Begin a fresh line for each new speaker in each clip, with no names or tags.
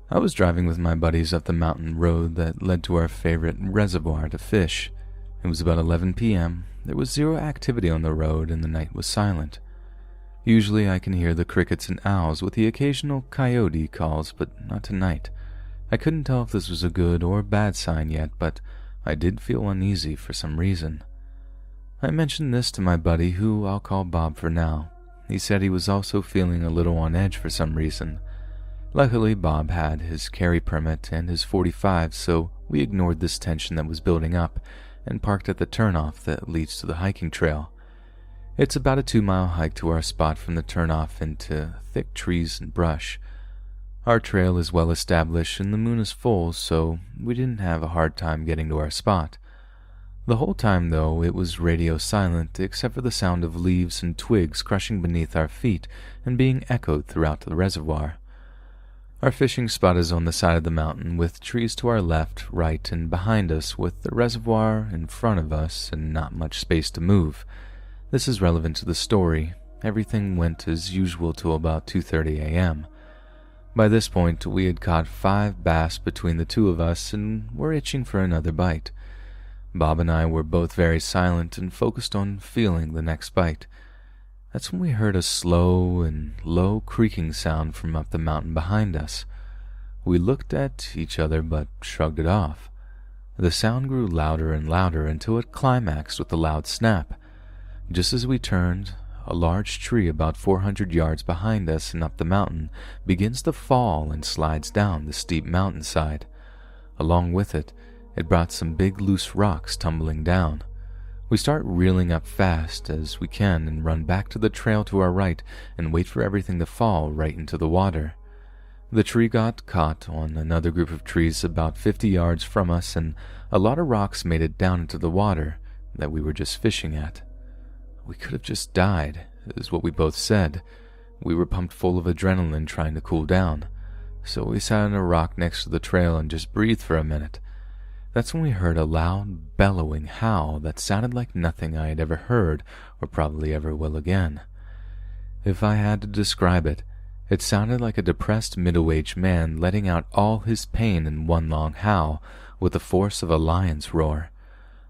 I was driving with my buddies up the mountain road that led to our favorite reservoir to fish. It was about 11 p.m. There was zero activity on the road and the night was silent. Usually I can hear the crickets and owls with the occasional coyote calls, but not tonight. I couldn't tell if this was a good or bad sign yet, but I did feel uneasy for some reason. I mentioned this to my buddy, who I'll call Bob for now. He said he was also feeling a little on edge for some reason. Luckily, Bob had his carry permit and his .45, so we ignored this tension that was building up and parked at the turnoff that leads to the hiking trail. It's about a 2-mile hike to our spot from the turnoff into thick trees and brush. Our trail is well established and the moon is full, so we didn't have a hard time getting to our spot. The whole time, though, it was radio silent except for the sound of leaves and twigs crushing beneath our feet and being echoed throughout the reservoir. Our fishing spot is on the side of the mountain with trees to our left, right, and behind us, with the reservoir in front of us and not much space to move. This is relevant to the story. Everything went as usual till about 2:30 a.m. By this point, we had caught 5 bass between the two of us and were itching for another bite. Bob and I were both very silent and focused on feeling the next bite. That's when we heard a slow and low creaking sound from up the mountain behind us. We looked at each other but shrugged it off. The sound grew louder and louder until it climaxed with a loud snap. Just as we turned, a large tree about 400 yards behind us and up the mountain begins to fall and slides down the steep mountainside. Along with it, it brought some big loose rocks tumbling down. We start reeling up fast as we can and run back to the trail to our right and wait for everything to fall right into the water. The tree got caught on another group of trees about 50 yards from us, and a lot of rocks made it down into the water that we were just fishing at. We could have just died, is what we both said. We were pumped full of adrenaline trying to cool down, so we sat on a rock next to the trail and just breathed for a minute. That's when we heard a loud, bellowing howl that sounded like nothing I had ever heard or probably ever will again. If I had to describe it, it sounded like a depressed middle-aged man letting out all his pain in one long howl with the force of a lion's roar.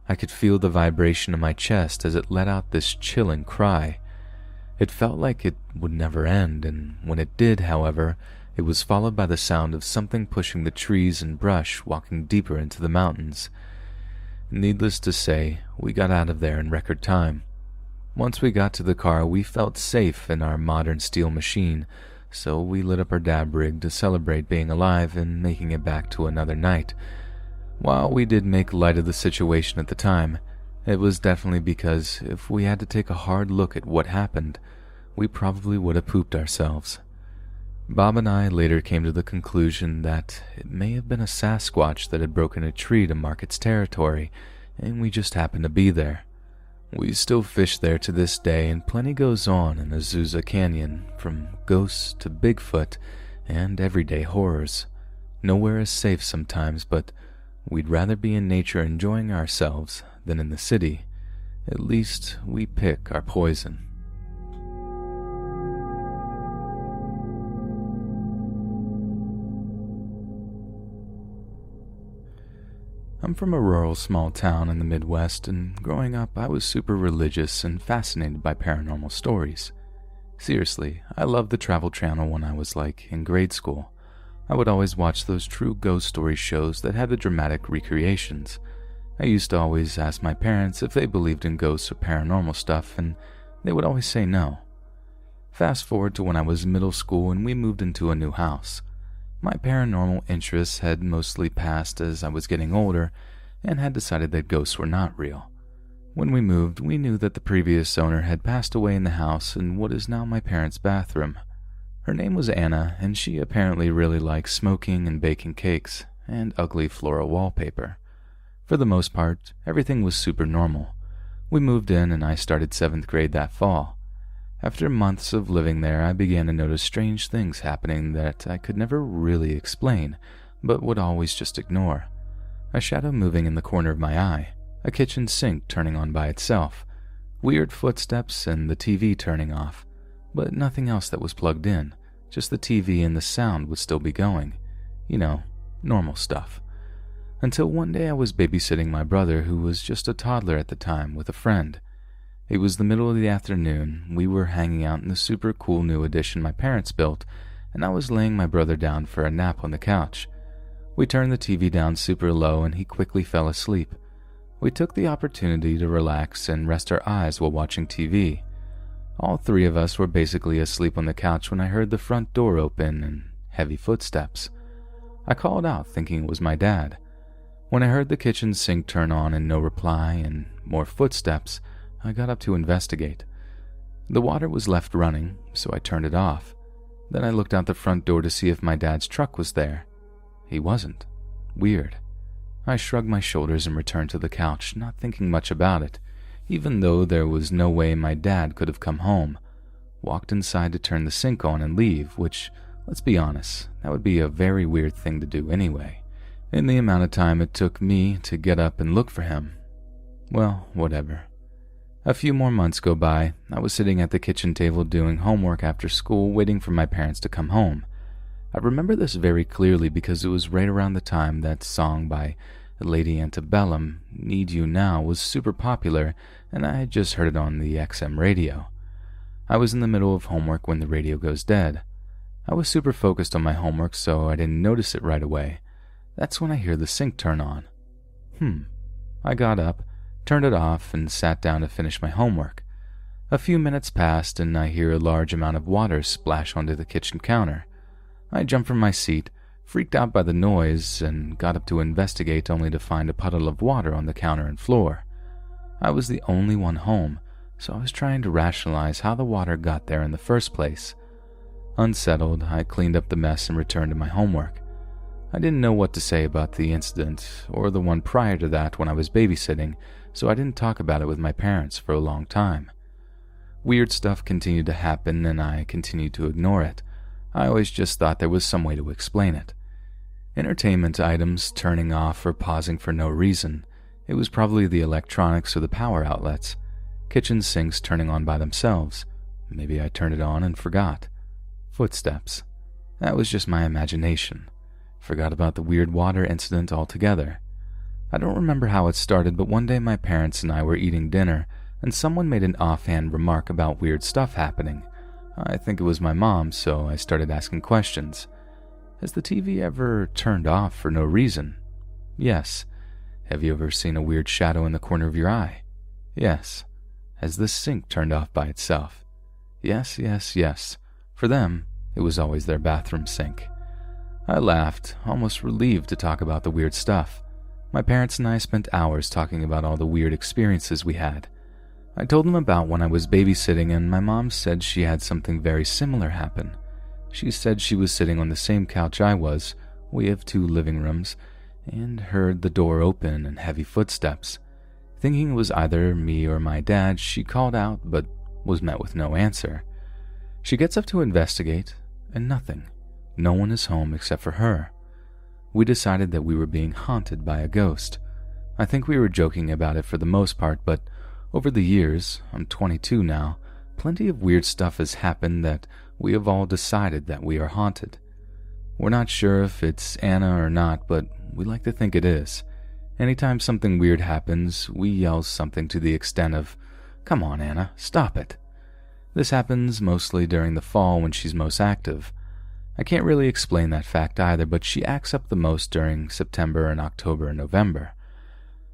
I could feel the vibration in my chest as it let out this chilling cry. It felt like it would never end, and when it did, however, it was followed by the sound of something pushing the trees and brush, walking deeper into the mountains. Needless to say, we got out of there in record time. Once we got to the car, we felt safe in our modern steel machine, so we lit up our dab rig to celebrate being alive and making it back to another night. While we did make light of the situation at the time, it was definitely because if we had to take a hard look at what happened, we probably would have pooped ourselves. Bob and I later came to the conclusion that it may have been a Sasquatch that had broken a tree to mark its territory, and we just happened to be there. We still fish there to this day, and plenty goes on in Azusa Canyon, from ghosts to Bigfoot and everyday horrors. Nowhere is safe sometimes, but we'd rather be in nature enjoying ourselves than in the city. At least we pick our poison. I'm from a rural small town in the Midwest, and growing up I was super religious and fascinated by paranormal stories. Seriously, I loved the Travel Channel when I was in grade school. I would always watch those true ghost story shows that had the dramatic recreations. I used to always ask my parents if they believed in ghosts or paranormal stuff, and they would always say no. Fast forward to when I was in middle school and we moved into a new house. My paranormal interests had mostly passed as I was getting older and had decided that ghosts were not real. When we moved, we knew that the previous owner had passed away in the house in what is now my parents' bathroom. Her name was Anna, and she apparently really liked smoking and baking cakes and ugly floral wallpaper. For the most part, everything was super normal. We moved in and I started 7th grade that fall. After months of living there, I began to notice strange things happening that I could never really explain, but would always just ignore. A shadow moving in the corner of my eye, a kitchen sink turning on by itself, weird footsteps, and the TV turning off, but nothing else that was plugged in, just the TV and the sound would still be going. You know, normal stuff. Until one day I was babysitting my brother, who was just a toddler at the time, with a friend. It was the middle of the afternoon. We were hanging out in the super cool new addition my parents built, and I was laying my brother down for a nap on the couch. We turned the TV down super low and he quickly fell asleep. We took the opportunity to relax and rest our eyes while watching TV. All three of us were basically asleep on the couch when I heard the front door open and heavy footsteps. I called out thinking it was my dad. When I heard the kitchen sink turn on and no reply and more footsteps, I got up to investigate. The water was left running, so I turned it off. Then I looked out the front door to see if my dad's truck was there. He wasn't. Weird. I shrugged my shoulders and returned to the couch, not thinking much about it, even though there was no way my dad could have come home. Walked inside to turn the sink on and leave, which, let's be honest, that would be a very weird thing to do anyway, in the amount of time it took me to get up and look for him. Well, whatever. A few more months go by. I was sitting at the kitchen table doing homework after school, waiting for my parents to come home. I remember this very clearly because it was right around the time that song by Lady Antebellum, Need You Now, was super popular, and I had just heard it on the XM radio. I was in the middle of homework when the radio goes dead. I was super focused on my homework, so I didn't notice it right away. That's when I hear the sink turn on. I got up, turned it off, and sat down to finish my homework. A few minutes passed, and I hear a large amount of water splash onto the kitchen counter. I jumped from my seat, freaked out by the noise, and got up to investigate only to find a puddle of water on the counter and floor. I was the only one home, so I was trying to rationalize how the water got there in the first place. Unsettled, I cleaned up the mess and returned to my homework. I didn't know what to say about the incident, or the one prior to that when I was babysitting, so I didn't talk about it with my parents for a long time. Weird stuff continued to happen, and I continued to ignore it. I always just thought there was some way to explain it. Entertainment items turning off or pausing for no reason. It was probably the electronics or the power outlets. Kitchen sinks turning on by themselves. Maybe I turned it on and forgot. Footsteps. That was just my imagination. Forgot about the weird water incident altogether. I don't remember how it started, but one day my parents and I were eating dinner, and someone made an offhand remark about weird stuff happening. I think it was my mom, so I started asking questions. Has the TV ever turned off for no reason? Yes. Have you ever seen a weird shadow in the corner of your eye? Yes. Has the sink turned off by itself? Yes, yes, yes. For them, it was always their bathroom sink. I laughed, almost relieved to talk about the weird stuff. My parents and I spent hours talking about all the weird experiences we had. I told them about when I was babysitting, and my mom said she had something very similar happen. She said she was sitting on the same couch I was, we have 2 living rooms, and heard the door open and heavy footsteps. Thinking it was either me or my dad, she called out but was met with no answer. She gets up to investigate, and nothing. No one is home except for her. We decided that we were being haunted by a ghost. I think we were joking about it for the most part, but over the years, I'm 22 now, plenty of weird stuff has happened that we have all decided that we are haunted. We're not sure if it's Anna or not, but we like to think it is. Anytime something weird happens, we yell something to the extent of, "Come on, Anna, stop it." This happens mostly during the fall when she's most active. I can't really explain that fact either, but she acts up the most during September and October and November.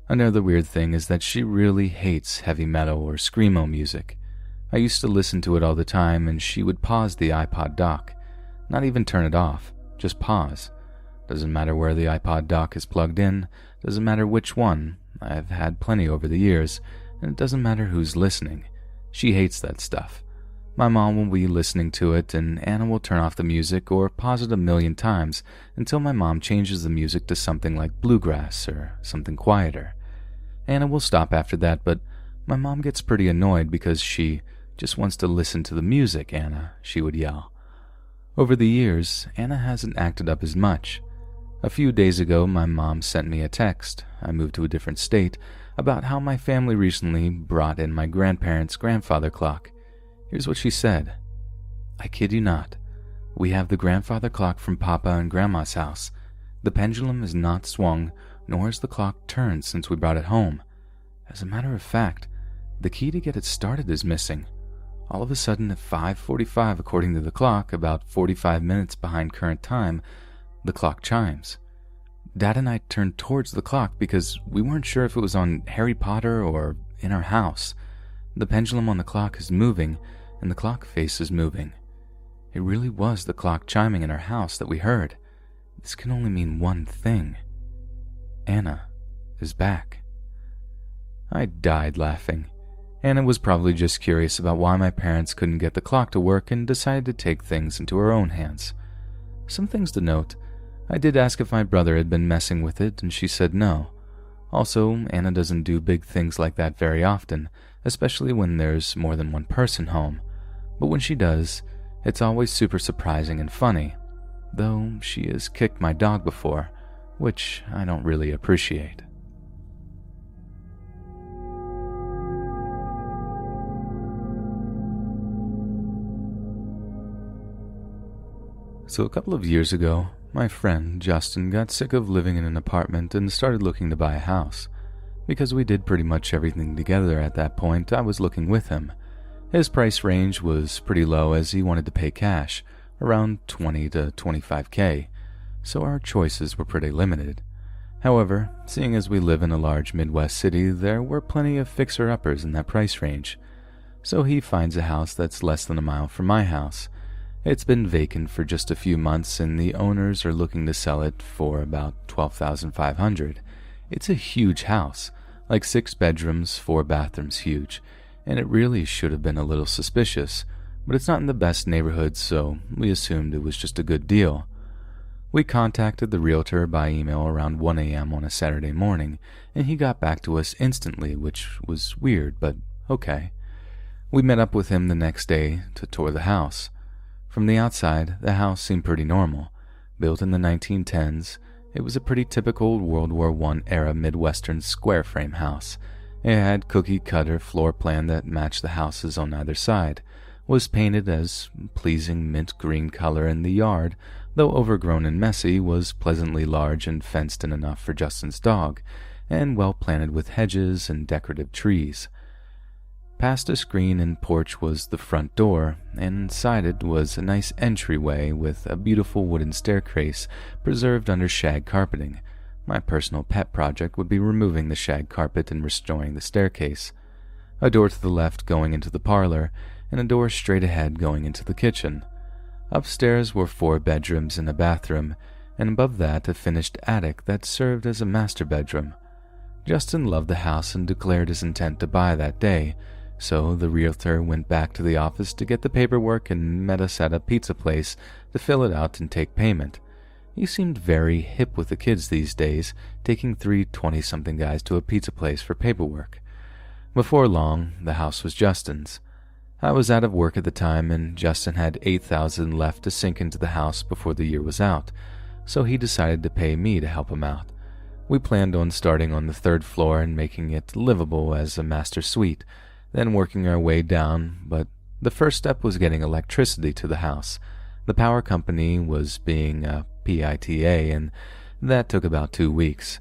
Another weird thing is that she really hates heavy metal or screamo music. I used to listen to it all the time, and she would pause the iPod dock. Not even turn it off, just pause. Doesn't matter where the iPod dock is plugged in, doesn't matter which one. I've had plenty over the years, and it doesn't matter who's listening. She hates that stuff. My mom will be listening to it, and Anna will turn off the music or pause it 1,000,000 times until my mom changes the music to something like bluegrass or something quieter. Anna will stop after that, but my mom gets pretty annoyed because she just wants to listen to the music, Anna, she would yell. Over the years, Anna hasn't acted up as much. A few days ago, my mom sent me a text. I moved to a different state, about how my family recently brought in my grandparents' grandfather clock. Here's what she said. "I kid you not. We have the grandfather clock from Papa and Grandma's house, The pendulum has not swung, nor has the clock turned since we brought it home. As a matter of fact, the key to get it started is missing. All of a sudden at 5:45 according to the clock, about 45 minutes behind current time, the clock chimes. Dad and I turned towards the clock because we weren't sure if it was on Harry Potter or in our house. The pendulum on the clock is moving, and the clock face is moving. It really was the clock chiming in our house that we heard. This can only mean one thing. Anna is back. I died laughing. Anna was probably just curious about why my parents couldn't get the clock to work and decided to take things into her own hands. Some things to note. I did ask if my brother had been messing with it, and she said no. Also, Anna doesn't do big things like that very often, especially when there's more than one person home. But when she does, it's always super surprising and funny, though she has kicked my dog before, which I don't really appreciate. So a couple of years ago, my friend Justin got sick of living in an apartment and started looking to buy a house. Because we did pretty much everything together at that point, I was looking with him. His price range was pretty low as he wanted to pay cash, around $20 to $25K, so our choices were pretty limited. However, seeing as we live in a large Midwest city, there were plenty of fixer-uppers in that price range. So he finds a house that's less than a mile from my house. It's been vacant for just a few months and the owners are looking to sell it for about $12,500. It's a huge house, like 6 bedrooms, 4 bathrooms huge, and it really should have been a little suspicious, but it's not in the best neighborhood, so we assumed it was just a good deal. We contacted the realtor by email around 1 a.m. on a Saturday morning, and he got back to us instantly, which was weird, but okay. We met up with him the next day to tour the house. From the outside, the house seemed pretty normal. Built in the 1910s, it was a pretty typical World War I era Midwestern square frame house. It had cookie-cutter floor plan that matched the houses on either side, was painted as pleasing mint green color, and the yard, though overgrown and messy, was pleasantly large and fenced in enough for Justin's dog, and well planted with hedges and decorative trees. Past a screen and porch was the front door, and inside it was a nice entryway with a beautiful wooden staircase preserved under shag carpeting. My personal pet project would be removing the shag carpet and restoring the staircase. A door to the left going into the parlor, and a door straight ahead going into the kitchen. Upstairs were 4 bedrooms and a bathroom, and above that a finished attic that served as a master bedroom. Justin loved the house and declared his intent to buy that day, so the realtor went back to the office to get the paperwork and met us at a pizza place to fill it out and take payment. He seemed very hip with the kids these days, taking 3 20-something guys to a pizza place for paperwork. Before long, the house was Justin's. I was out of work at the time, and Justin had $8,000 left to sink into the house before the year was out, so he decided to pay me to help him out. We planned on starting on the 3rd floor and making it livable as a master suite, then working our way down, but the first step was getting electricity to the house. The power company was being a PITA, and that took about 2 weeks.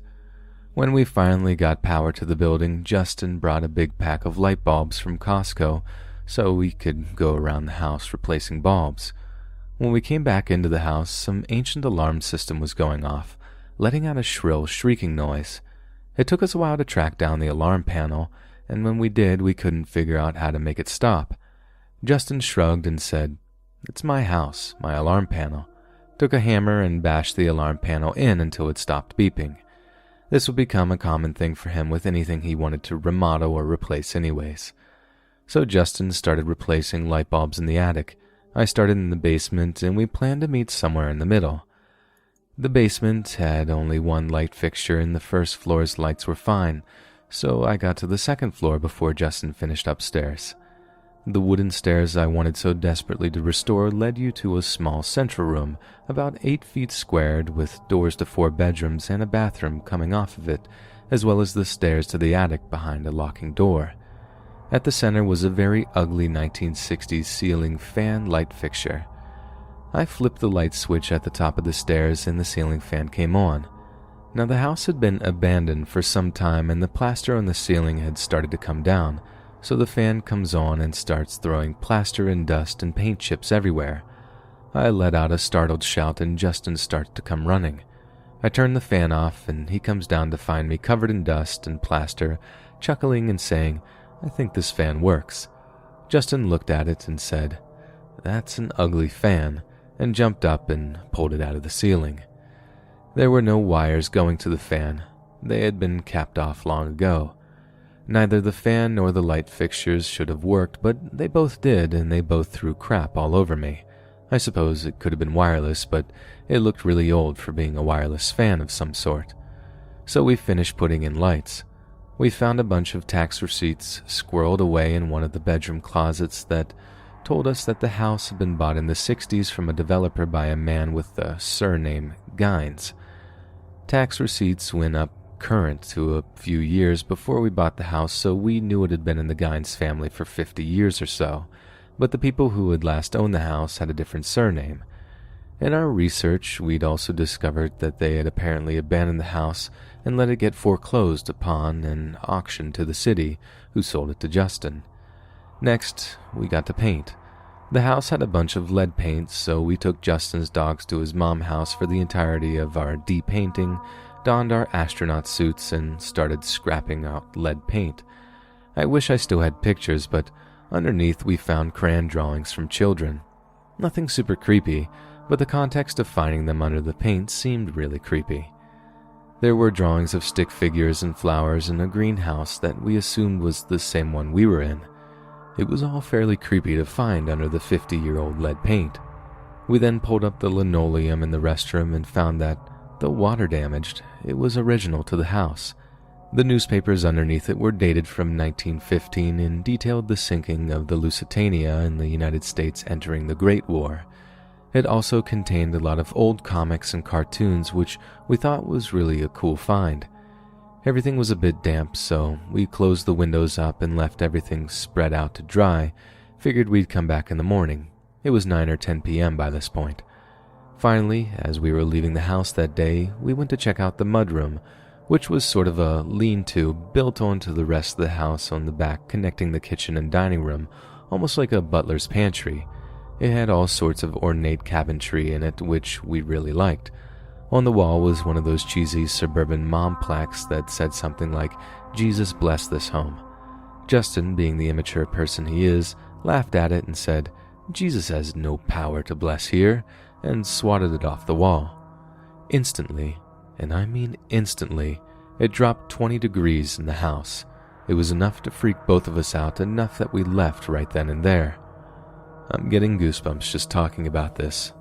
When we finally got power to the building, Justin brought a big pack of light bulbs from Costco so we could go around the house replacing bulbs. When we came back into the house, some ancient alarm system was going off, letting out a shrill, shrieking noise. It took us a while to track down the alarm panel, and when we did, we couldn't figure out how to make it stop. Justin shrugged and said, "It's my house, my alarm panel." Took a hammer and bashed the alarm panel in until it stopped beeping. This would become a common thing for him with anything he wanted to remodel or replace anyways. So Justin started replacing light bulbs in the attic. I started in the basement, and we planned to meet somewhere in the middle. The basement had only 1 light fixture, and the first floor's lights were fine, so I got to the 2nd floor before Justin finished upstairs. The wooden stairs I wanted so desperately to restore led you to a small central room, about 8 feet squared, with doors to 4 bedrooms and a bathroom coming off of it, as well as the stairs to the attic behind a locking door. At the center was a very ugly 1960s ceiling fan light fixture. I flipped the light switch at the top of the stairs and the ceiling fan came on. Now the house had been abandoned for some time and the plaster on the ceiling had started to come down, so the fan comes on and starts throwing plaster and dust and paint chips everywhere. I let out a startled shout and Justin starts to come running. I turn the fan off and he comes down to find me covered in dust and plaster, chuckling and saying, "I think this fan works." Justin looked at it and said, "That's an ugly fan," and jumped up and pulled it out of the ceiling. There were no wires going to the fan. They had been capped off long ago. Neither the fan nor the light fixtures should have worked, but they both did, and they both threw crap all over me. I suppose it could have been wireless, but it looked really old for being a wireless fan of some sort. So we finished putting in lights. We found a bunch of tax receipts squirreled away in one of the bedroom closets that told us that the house had been bought in the 60s from a developer by a man with the surname Gines. Tax receipts went up current to a few years before we bought the house, so we knew it had been in the Gines family for 50 years or so, but the people who had last owned the house had a different surname. In our research, we'd also discovered that they had apparently abandoned the house and let it get foreclosed upon and auctioned to the city, who sold it to Justin. Next, we got to paint. The house had a bunch of lead paints, so we took Justin's dogs to his mom's house for the entirety of our de-painting, donned our astronaut suits, and started scrapping out lead paint. I wish I still had pictures, but underneath we found crayon drawings from children. Nothing super creepy, but the context of finding them under the paint seemed really creepy. There were drawings of stick figures and flowers in a greenhouse that we assumed was the same one we were in. It was all fairly creepy to find under the 50-year-old lead paint. We then pulled up the linoleum in the restroom and found that, though water damaged, it was original to the house. The newspapers underneath it were dated from 1915 and detailed the sinking of the Lusitania in the United States entering the Great War. It also contained a lot of old comics and cartoons, which we thought was really a cool find. Everything was a bit damp, so we closed the windows up and left everything spread out to dry, figured we'd come back in the morning. It was 9 or 10 p.m. by this point. Finally, as we were leaving the house that day, we went to check out the mudroom, which was sort of a lean-to built onto the rest of the house on the back, connecting the kitchen and dining room, almost like a butler's pantry. It had all sorts of ornate cabinetry in it, which we really liked. On the wall was one of those cheesy suburban mom plaques that said something like, "Jesus bless this home." Justin, being the immature person he is, laughed at it and said, "Jesus has no power to bless here," and swatted it off the wall. Instantly, and I mean instantly, it dropped 20 degrees in the house. It was enough to freak both of us out, enough that we left right then and there. I'm getting goosebumps just talking about this.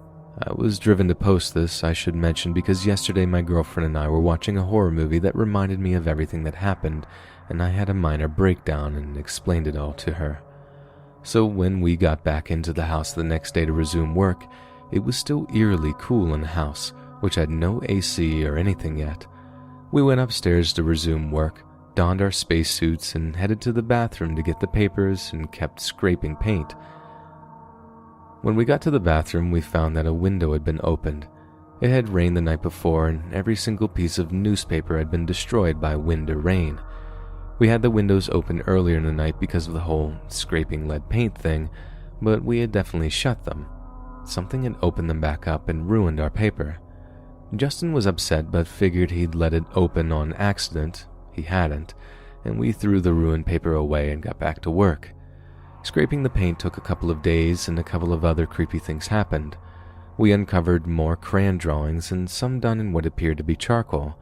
I was driven to post this, I should mention, because yesterday my girlfriend and I were watching a horror movie that reminded me of everything that happened, and I had a minor breakdown and explained it all to her. So when we got back into the house the next day to resume work, it was still eerily cool in the house, which had no AC or anything yet. We went upstairs to resume work, donned our spacesuits, and headed to the bathroom to get the papers and kept scraping paint. When we got to the bathroom, we found that a window had been opened. It had rained the night before, and every single piece of newspaper had been destroyed by wind or rain. We had the windows open earlier in the night because of the whole scraping lead paint thing, but we had definitely shut them. Something had opened them back up and ruined our paper. Justin was upset but figured he'd let it open on accident. He hadn't, and we threw the ruined paper away and got back to work. Scraping the paint took a couple of days and a couple of other creepy things happened. We uncovered more crayon drawings and some done in what appeared to be charcoal.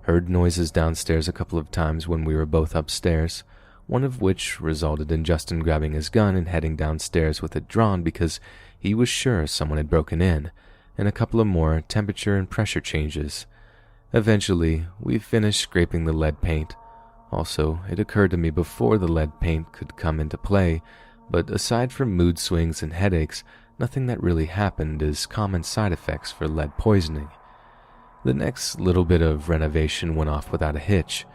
Heard noises downstairs a couple of times when we were both upstairs, one of which resulted in Justin grabbing his gun and heading downstairs with it drawn because he was sure someone had broken in, and a couple of more temperature and pressure changes. Eventually, we finished scraping the lead paint. Also, it occurred to me before the lead paint could come into play, but aside from mood swings and headaches, nothing that really happened is common side effects for lead poisoning. The next little bit of renovation went off without a hitch.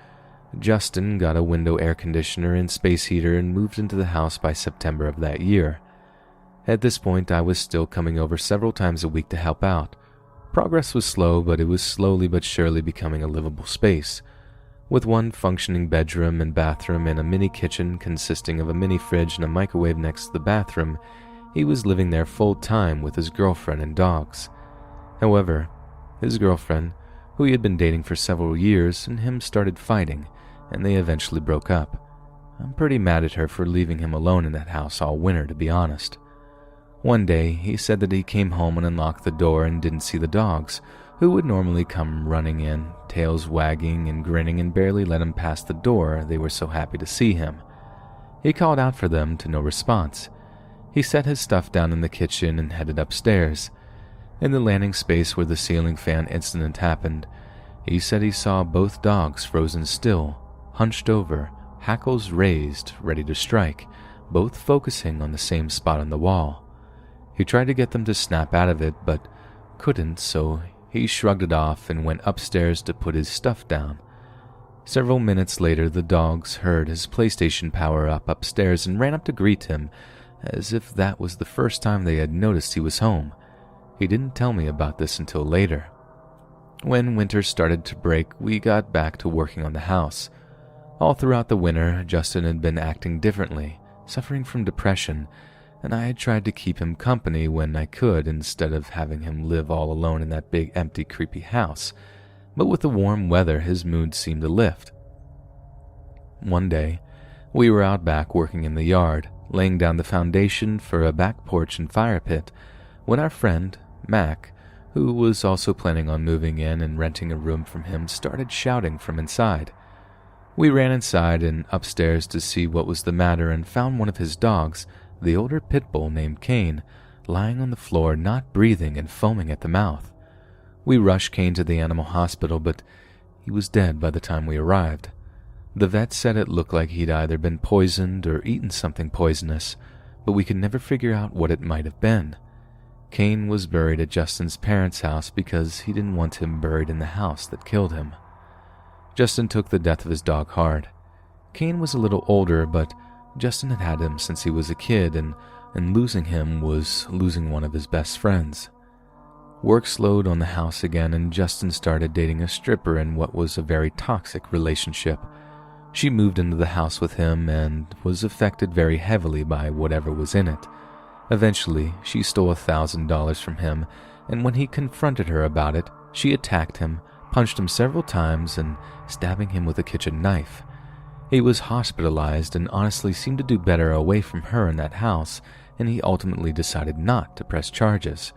Justin got a window air conditioner and space heater and moved into the house by September of that year. At this point, I was still coming over several times a week to help out. Progress was slow, but it was slowly but surely becoming a livable space. With one functioning bedroom and bathroom and a mini kitchen consisting of a mini fridge and a microwave next to the bathroom, he was living there full time with his girlfriend and dogs. However, his girlfriend, who he had been dating for several years, and him started fighting, and they eventually broke up. I'm pretty mad at her for leaving him alone in that house all winter, to be honest. One day, he said that he came home and unlocked the door and didn't see the dogs, who would normally come running in, tails wagging and grinning, and barely let him pass the door, they were so happy to see him. He called out for them to no response. He set his stuff down in the kitchen and headed upstairs. In the landing space where the ceiling fan incident happened, he said he saw both dogs frozen still, hunched over, hackles raised, ready to strike, both focusing on the same spot on the wall. He tried to get them to snap out of it, but couldn't, so he shrugged it off and went upstairs to put his stuff down. Several minutes later, the dogs heard his PlayStation power up upstairs and ran up to greet him, as if that was the first time they had noticed he was home. He didn't tell me about this until later. When winter started to break, we got back to working on the house. All throughout the winter, Justin had been acting differently, suffering from depression, and I had tried to keep him company when I could instead of having him live all alone in that big, empty, creepy house. But with the warm weather, his mood seemed to lift. One day, we were out back working in the yard, laying down the foundation for a back porch and fire pit, when our friend, Mac, who was also planning on moving in and renting a room from him, started shouting from inside. We ran inside and upstairs to see what was the matter and found one of his dogs, the older pit bull named Kane, lying on the floor, not breathing and foaming at the mouth. We rushed Kane to the animal hospital, but he was dead by the time we arrived. The vet said it looked like he'd either been poisoned or eaten something poisonous, but we could never figure out what it might have been. Kane was buried at Justin's parents' house because he didn't want him buried in the house that killed him. Justin took the death of his dog hard. Kane was a little older, but Justin had had him since he was a kid, and losing him was losing one of his best friends. Work slowed on the house again, and Justin started dating a stripper in what was a very toxic relationship. She moved into the house with him and was affected very heavily by whatever was in it. Eventually, she stole $1,000 from him, and when he confronted her about it, she attacked him, punched him several times, and stabbing him with a kitchen knife. He was hospitalized and honestly seemed to do better away from her in that house, and he ultimately decided not to press charges.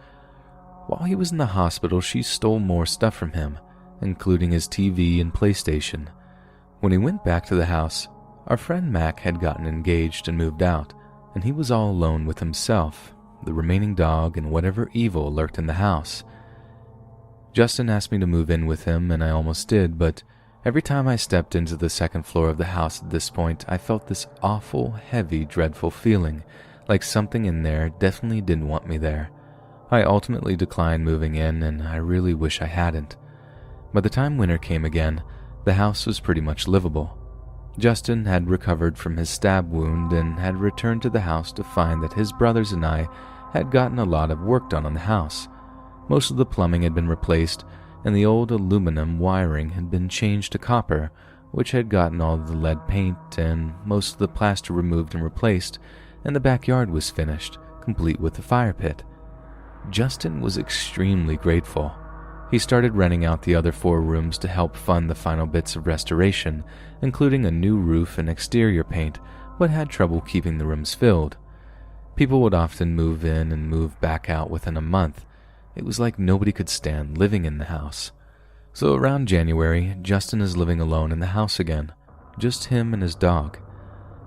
While he was in the hospital, she stole more stuff from him, including his TV and PlayStation. When he went back to the house, our friend Mac had gotten engaged and moved out, and he was all alone with himself, the remaining dog, and whatever evil lurked in the house. Justin asked me to move in with him, and I almost did, but every time I stepped into the second floor of the house at this point, I felt this awful, heavy, dreadful feeling, like something in there definitely didn't want me there. I ultimately declined moving in, and I really wish I hadn't. By the time winter came again, the house was pretty much livable. Justin had recovered from his stab wound and had returned to the house to find that his brothers and I had gotten a lot of work done on the house. Most of the plumbing had been replaced, and the old aluminum wiring had been changed to copper, which had gotten all of the lead paint and most of the plaster removed and replaced, and the backyard was finished, complete with the fire pit. Justin was extremely grateful. He started renting out the other 4 rooms to help fund the final bits of restoration, including a new roof and exterior paint, but had trouble keeping the rooms filled. People would often move in and move back out within a month. It was like nobody could stand living in the house. So around January, Justin is living alone in the house again, just him and his dog.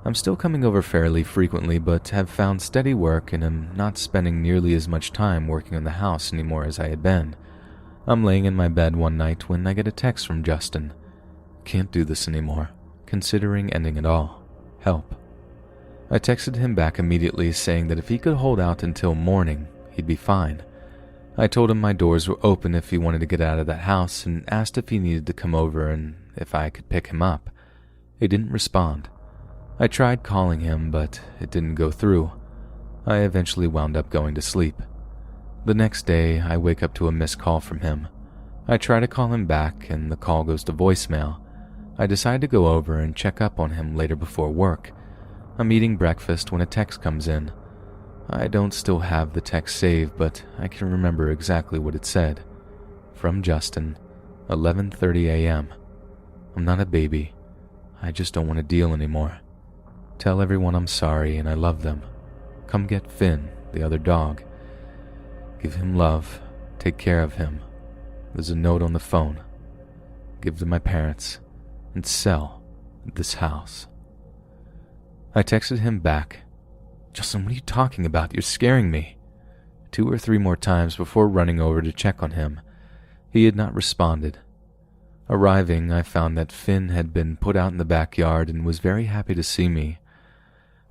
I'm still coming over fairly frequently, but have found steady work and am not spending nearly as much time working on the house anymore as I had been. I'm laying in my bed one night when I get a text from Justin. Can't do this anymore. Considering ending it all. Help. I texted him back immediately saying that if he could hold out until morning, he'd be fine. I told him my doors were open if he wanted to get out of that house and asked if he needed to come over and if I could pick him up. He didn't respond. I tried calling him, but it didn't go through. I eventually wound up going to sleep. The next day, I wake up to a missed call from him. I try to call him back, and the call goes to voicemail. I decide to go over and check up on him later before work. I'm eating breakfast when a text comes in. I don't still have the text saved, but I can remember exactly what it said. From Justin, 11:30 a.m. I'm not a baby. I just don't want to deal anymore. Tell everyone I'm sorry and I love them. Come get Finn, the other dog. Give him love. Take care of him. There's a note on the phone. Give to my parents. And sell this house. I texted him back. Justin, what are you talking about? You're scaring me. 2 or 3 more times before running over to check on him. He had not responded. Arriving, I found that Finn had been put out in the backyard and was very happy to see me.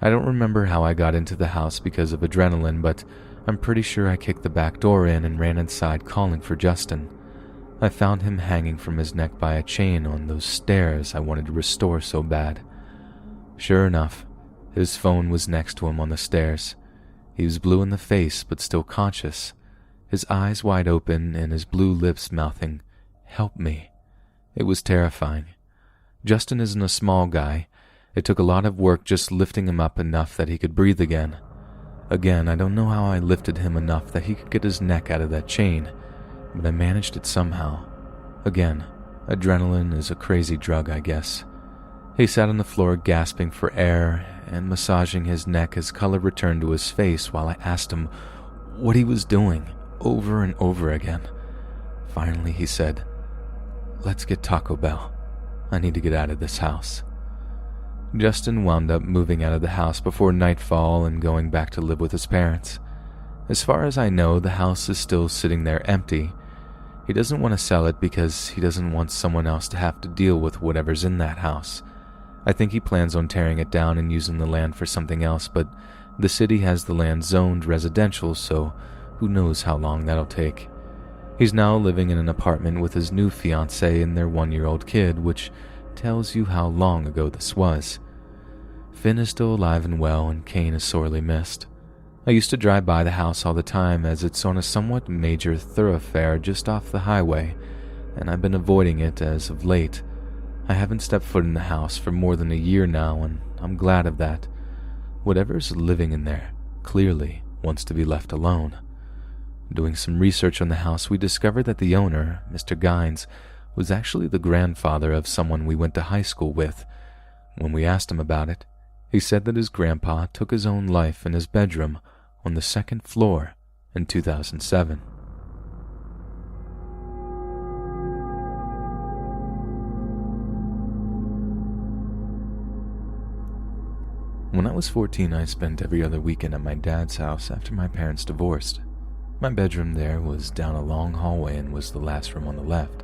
I don't remember how I got into the house because of adrenaline, but I'm pretty sure I kicked the back door in and ran inside calling for Justin. I found him hanging from his neck by a chain on those stairs I wanted to restore so bad. Sure enough, his phone was next to him on the stairs. He was blue in the face but still conscious, his eyes wide open and his blue lips mouthing, "Help me." It was terrifying. Justin isn't a small guy. It took a lot of work just lifting him up enough that he could breathe again. I don't know how I lifted him enough that he could get his neck out of that chain, but I managed it somehow. Again, adrenaline is a crazy drug, I guess. He sat on the floor gasping for air and massaging his neck as color returned to his face while I asked him what he was doing over and over again. Finally, he said, "Let's get Taco Bell. I need to get out of this house." Justin wound up moving out of the house before nightfall and going back to live with his parents. As far as I know, the house is still sitting there empty. He doesn't want to sell it because he doesn't want someone else to have to deal with whatever's in that house. I think he plans on tearing it down and using the land for something else, but the city has the land zoned residential, so who knows how long that'll take. He's now living in an apartment with his new fiancée and their 1-year-old kid, which tells you how long ago this was. Finn is still alive and well, and Kane is sorely missed. I used to drive by the house all the time as it's on a somewhat major thoroughfare just off the highway, and I've been avoiding it as of late. I haven't stepped foot in the house for more than a year now, and I'm glad of that. Whatever's living in there clearly wants to be left alone. Doing some research on the house, we discovered that the owner, Mr. Gines, was actually the grandfather of someone we went to high school with. When we asked him about it, he said that his grandpa took his own life in his bedroom on the 2nd floor in 2007. When I was 14, I spent every other weekend at my dad's house after my parents divorced. My bedroom there was down a long hallway and was the last room on the left.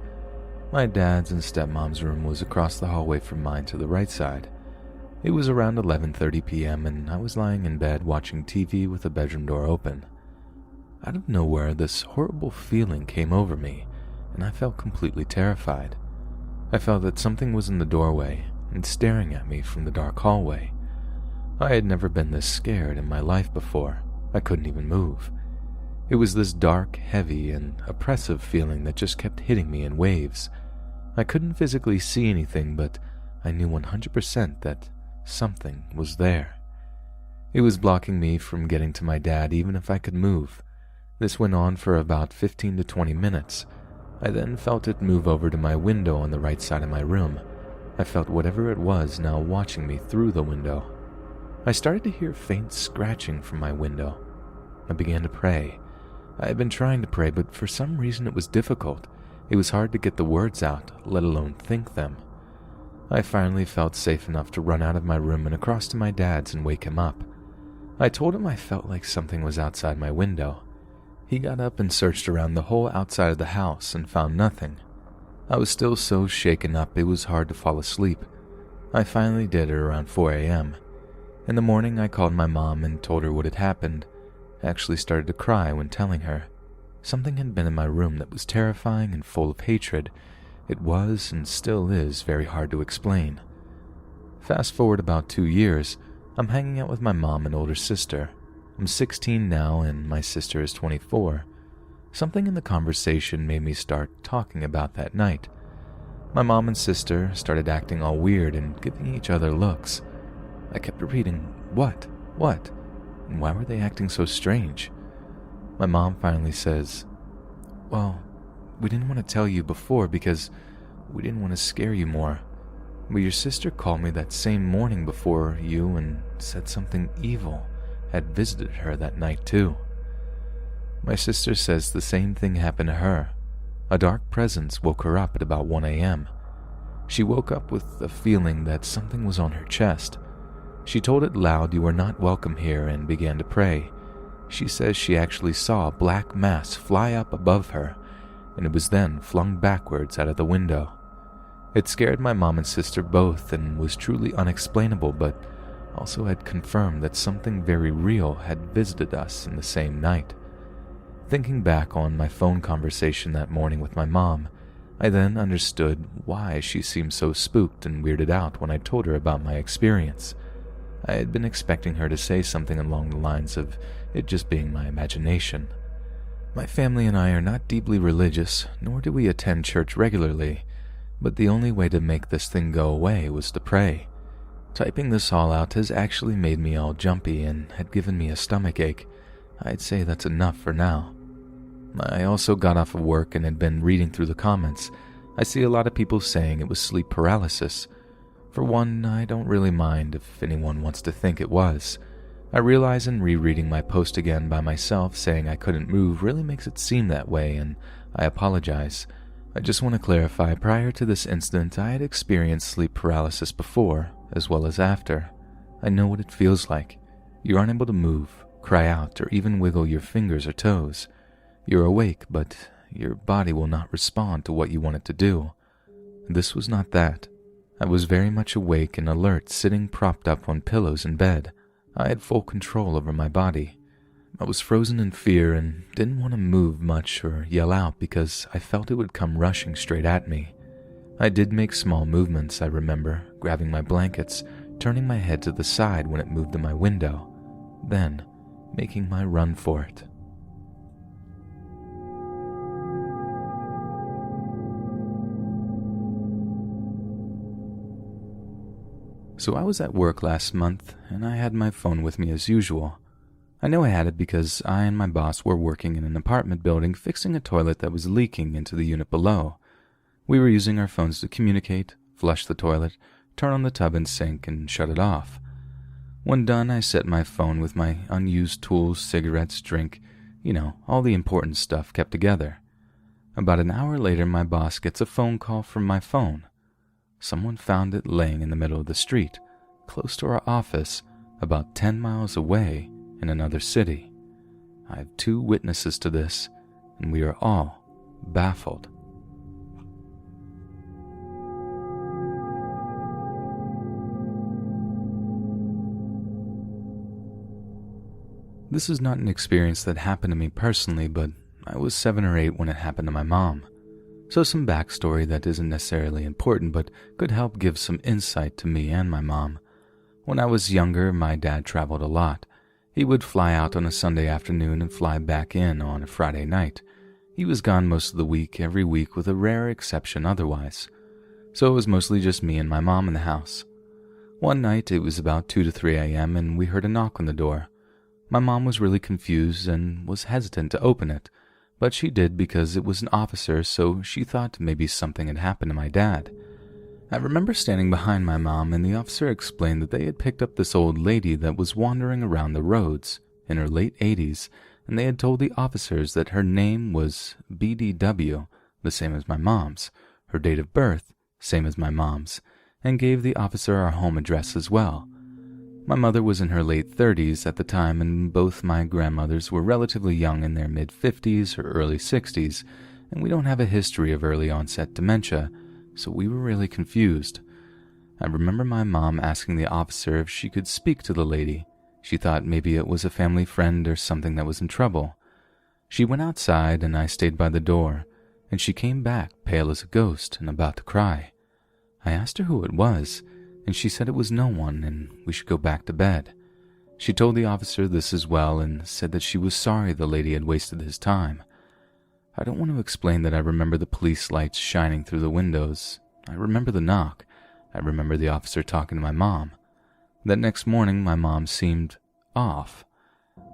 My dad's and stepmom's room was across the hallway from mine to the right side. It was around 11:30 p.m. and I was lying in bed watching TV with the bedroom door open. Out of nowhere, this horrible feeling came over me, and I felt completely terrified. I felt that something was in the doorway and staring at me from the dark hallway. I had never been this scared in my life before. I couldn't even move. It was this dark, heavy, and oppressive feeling that just kept hitting me in waves. I couldn't physically see anything, but I knew 100% that something was there. It was blocking me from getting to my dad even if I could move. This went on for about 15 to 20 minutes. I then felt it move over to my window on the right side of my room. I felt whatever it was now watching me through the window. I started to hear faint scratching from my window. I began to pray. I had been trying to pray, but for some reason it was difficult. It was hard to get the words out, let alone think them. I finally felt safe enough to run out of my room and across to my dad's and wake him up. I told him I felt like something was outside my window. He got up and searched around the whole outside of the house and found nothing. I was still so shaken up it was hard to fall asleep. I finally did at around 4 a.m. In the morning, I called my mom and told her what had happened. I actually started to cry when telling her. Something had been in my room that was terrifying and full of hatred. It was, and still is, very hard to explain. Fast forward about 2 years, I'm hanging out with my mom and older sister. I'm 16 now and my sister is 24. Something in the conversation made me start talking about that night. My mom and sister started acting all weird and giving each other looks. I kept repeating, "What? What?" And why were they acting so strange? My mom finally says, "Well, we didn't want to tell you before because we didn't want to scare you more. But your sister called me that same morning before you and said something evil had visited her that night too." My sister says the same thing happened to her. A dark presence woke her up at about 1 a.m. She woke up with a feeling that something was on her chest. She told it loud, "You are not welcome here," and began to pray. She says she actually saw a black mass fly up above her, and it was then flung backwards out of the window. It scared my mom and sister both and was truly unexplainable, but also had confirmed that something very real had visited us in the same night. Thinking back on my phone conversation that morning with my mom, I then understood why she seemed so spooked and weirded out when I told her about my experience. I had been expecting her to say something along the lines of it just being my imagination. My family and I are not deeply religious, nor do we attend church regularly, but the only way to make this thing go away was to pray. Typing this all out has actually made me all jumpy and had given me a stomachache. I'd say that's enough for now. I also got off of work and had been reading through the comments. I see a lot of people saying it was sleep paralysis. For one, I don't really mind if anyone wants to think it was. I realize in rereading my post again by myself saying I couldn't move really makes it seem that way, and I apologize. I just want to clarify, prior to this incident, I had experienced sleep paralysis before, as well as after. I know what it feels like. You're unable to move, cry out, or even wiggle your fingers or toes. You're awake, but your body will not respond to what you want it to do. This was not that. I was very much awake and alert, sitting propped up on pillows in bed. I had full control over my body. I was frozen in fear and didn't want to move much or yell out because I felt it would come rushing straight at me. I did make small movements, I remember, grabbing my blankets, turning my head to the side when it moved to my window, then making my run for it. So I was at work last month, and I had my phone with me as usual. I know I had it because I and my boss were working in an apartment building fixing a toilet that was leaking into the unit below. We were using our phones to communicate, flush the toilet, turn on the tub and sink, and shut it off. When done, I set my phone with my unused tools, cigarettes, drink, all the important stuff kept together. About an hour later, my boss gets a phone call from my phone. Someone found it laying in the middle of the street, close to our office, about 10 miles away in another city. I have 2 witnesses to this, and we are all baffled. This is not an experience that happened to me personally, but I was 7 or 8 when it happened to my mom. So some backstory that isn't necessarily important but could help give some insight to me and my mom. When I was younger, my dad traveled a lot. He would fly out on a Sunday afternoon and fly back in on a Friday night. He was gone most of the week, every week, with a rare exception otherwise. So it was mostly just me and my mom in the house. One night, it was about 2 to 3 a.m., and we heard a knock on the door. My mom was really confused and was hesitant to open it, but she did because it was an officer, so she thought maybe something had happened to my dad. I remember standing behind my mom, and the officer explained that they had picked up this old lady that was wandering around the roads in her late 80s, and they had told the officers that her name was BDW, the same as my mom's, her date of birth, same as my mom's, and gave the officer our home address as well. My mother was in her late 30s at the time, and both my grandmothers were relatively young, in their mid-50s or early 60s, and we don't have a history of early onset dementia, so we were really confused. I remember my mom asking the officer if she could speak to the lady. She thought maybe it was a family friend or something that was in trouble. She went outside, and I stayed by the door, and she came back pale as a ghost and about to cry. I asked her who it was, and she said it was no one and we should go back to bed. She told the officer this as well and said that she was sorry the lady had wasted his time. I don't want to explain that I remember the police lights shining through the windows. I remember the knock. I remember the officer talking to my mom. That next morning, my mom seemed off.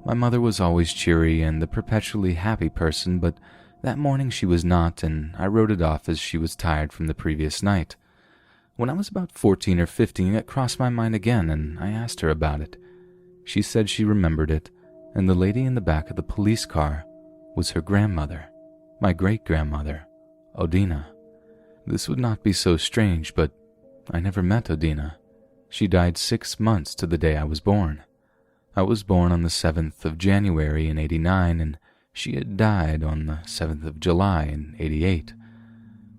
My mother was always cheery and the perpetually happy person, but that morning she was not, and I wrote it off as she was tired from the previous night. When I was about 14 or 15, it crossed my mind again, and I asked her about it. She said she remembered it, and the lady in the back of the police car was her grandmother, my great-grandmother, Odina. This would not be so strange, but I never met Odina. She died 6 months to the day I was born. I was born on the 7th of January in 89, and she had died on the 7th of July in 88.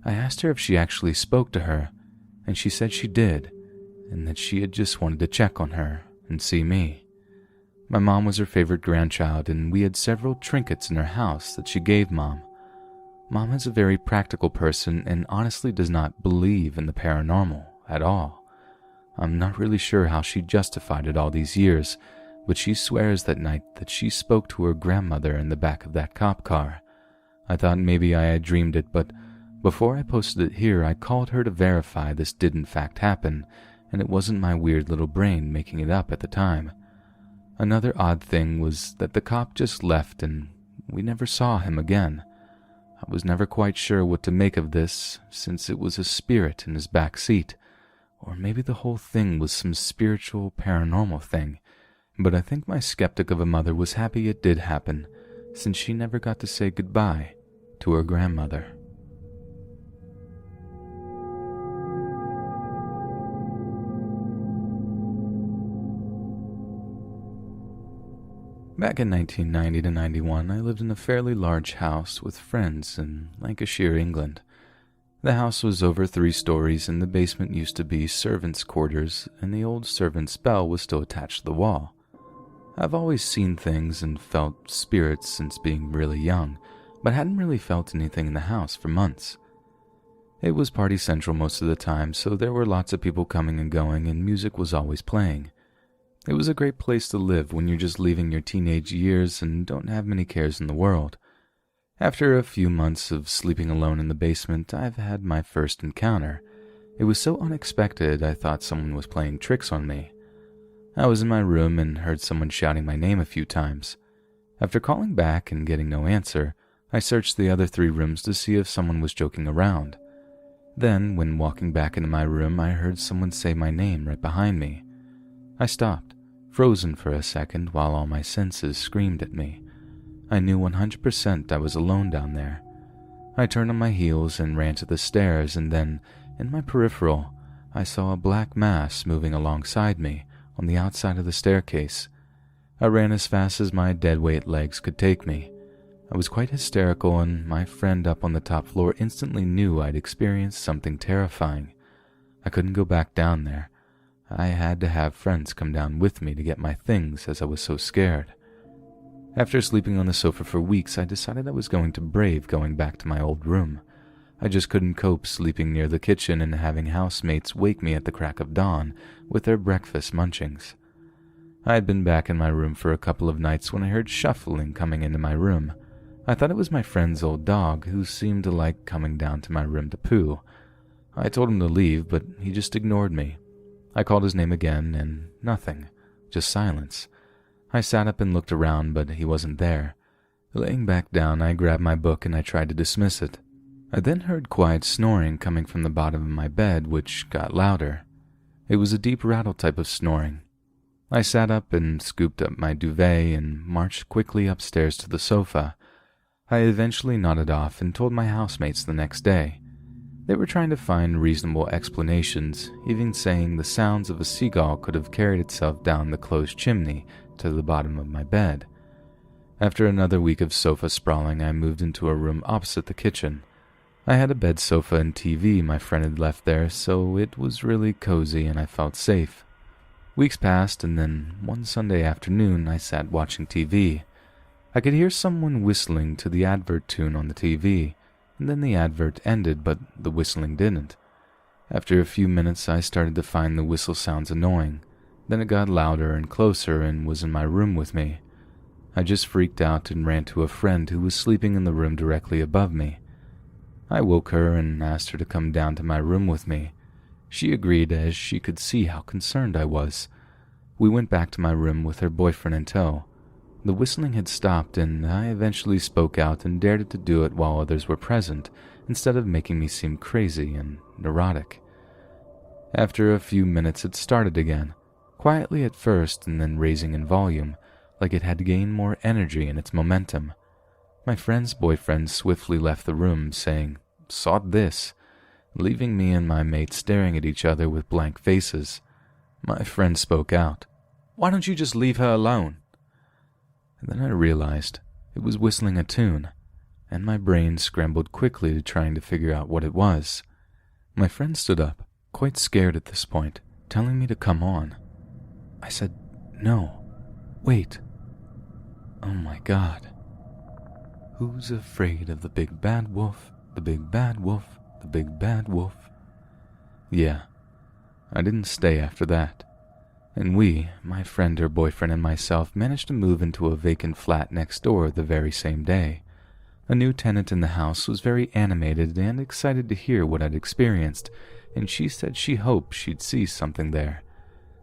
I asked her if she actually spoke to her, and she said she did, and that she had just wanted to check on her and see me. My mom was her favorite grandchild, and we had several trinkets in her house that she gave Mom. Mom is a very practical person and honestly does not believe in the paranormal at all. I'm not really sure how she justified it all these years, but she swears that night that she spoke to her grandmother in the back of that cop car. I thought maybe I had dreamed it, but before I posted it here, I called her to verify this did in fact happen, and it wasn't my weird little brain making it up at the time. Another odd thing was that the cop just left and we never saw him again. I was never quite sure what to make of this, since it was a spirit in his back seat, or maybe the whole thing was some spiritual paranormal thing. But I think my skeptic of a mother was happy it did happen, since she never got to say goodbye to her grandmother. Back in 1990 to 91, I lived in a fairly large house with friends in Lancashire, England. The house was over 3 stories, and the basement used to be servants' quarters, and the old servant's bell was still attached to the wall. I've always seen things and felt spirits since being really young, but hadn't really felt anything in the house for months. It was party central most of the time, so there were lots of people coming and going, and music was always playing. It was a great place to live when you're just leaving your teenage years and don't have many cares in the world. After a few months of sleeping alone in the basement, I've had my first encounter. It was so unexpected I thought someone was playing tricks on me. I was in my room and heard someone shouting my name a few times. After calling back and getting no answer, I searched the other 3 rooms to see if someone was joking around. Then, when walking back into my room, I heard someone say my name right behind me. I stopped, frozen for a second while all my senses screamed at me. I knew 100% I was alone down there. I turned on my heels and ran to the stairs, and then, in my peripheral, I saw a black mass moving alongside me on the outside of the staircase. I ran as fast as my deadweight legs could take me. I was quite hysterical, and my friend up on the top floor instantly knew I'd experienced something terrifying. I couldn't go back down there. I had to have friends come down with me to get my things as I was so scared. After sleeping on the sofa for weeks, I decided I was going to brave going back to my old room. I just couldn't cope sleeping near the kitchen and having housemates wake me at the crack of dawn with their breakfast munchings. I had been back in my room for a couple of nights when I heard shuffling coming into my room. I thought it was my friend's old dog, who seemed to like coming down to my room to poo. I told him to leave, but he just ignored me. I called his name again, and nothing, just silence. I sat up and looked around, but he wasn't there. Laying back down, I grabbed my book and I tried to dismiss it. I then heard quiet snoring coming from the bottom of my bed, which got louder. It was a deep rattle type of snoring. I sat up and scooped up my duvet and marched quickly upstairs to the sofa. I eventually nodded off and told my housemates the next day. They were trying to find reasonable explanations, even saying the sounds of a seagull could have carried itself down the closed chimney to the bottom of my bed. After another week of sofa sprawling, I moved into a room opposite the kitchen. I had a bed, sofa, and TV my friend had left there, so it was really cozy and I felt safe. Weeks passed, and then one Sunday afternoon I sat watching TV. I could hear someone whistling to the advert tune on the TV, and then the advert ended, but the whistling didn't. After a few minutes, I started to find the whistle sounds annoying. Then it got louder and closer and was in my room with me. I just freaked out and ran to a friend who was sleeping in the room directly above me. I woke her and asked her to come down to my room with me. She agreed as she could see how concerned I was. We went back to my room with her boyfriend in tow. The whistling had stopped and I eventually spoke out and dared to do it while others were present, instead of making me seem crazy and neurotic. After a few minutes it started again, quietly at first and then raising in volume, like it had gained more energy in its momentum. My friend's boyfriend swiftly left the room, saying, "Sod this," leaving me and my mate staring at each other with blank faces. My friend spoke out, "Why don't you just leave her alone?" And then I realized it was whistling a tune, and my brain scrambled quickly to trying to figure out what it was. My friend stood up, quite scared at this point, telling me to come on. I said, "No, wait. Oh my God. Who's afraid of the big bad wolf, the big bad wolf, the big bad wolf?" Yeah, I didn't stay after that. And we, my friend, her boyfriend, and myself, managed to move into a vacant flat next door the very same day. A new tenant in the house was very animated and excited to hear what I'd experienced, and she said she hoped she'd see something there.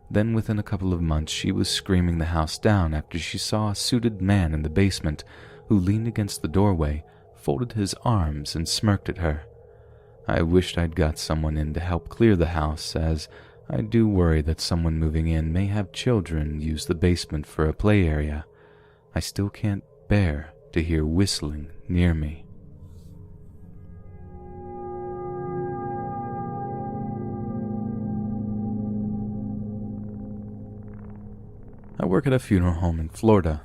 Then within a couple of months she was screaming the house down after she saw a suited man in the basement who leaned against the doorway, folded his arms, and smirked at her. I wished I'd got someone in to help clear the house, as I do worry that someone moving in may have children use the basement for a play area. I still can't bear to hear whistling near me. I work at a funeral home in Florida.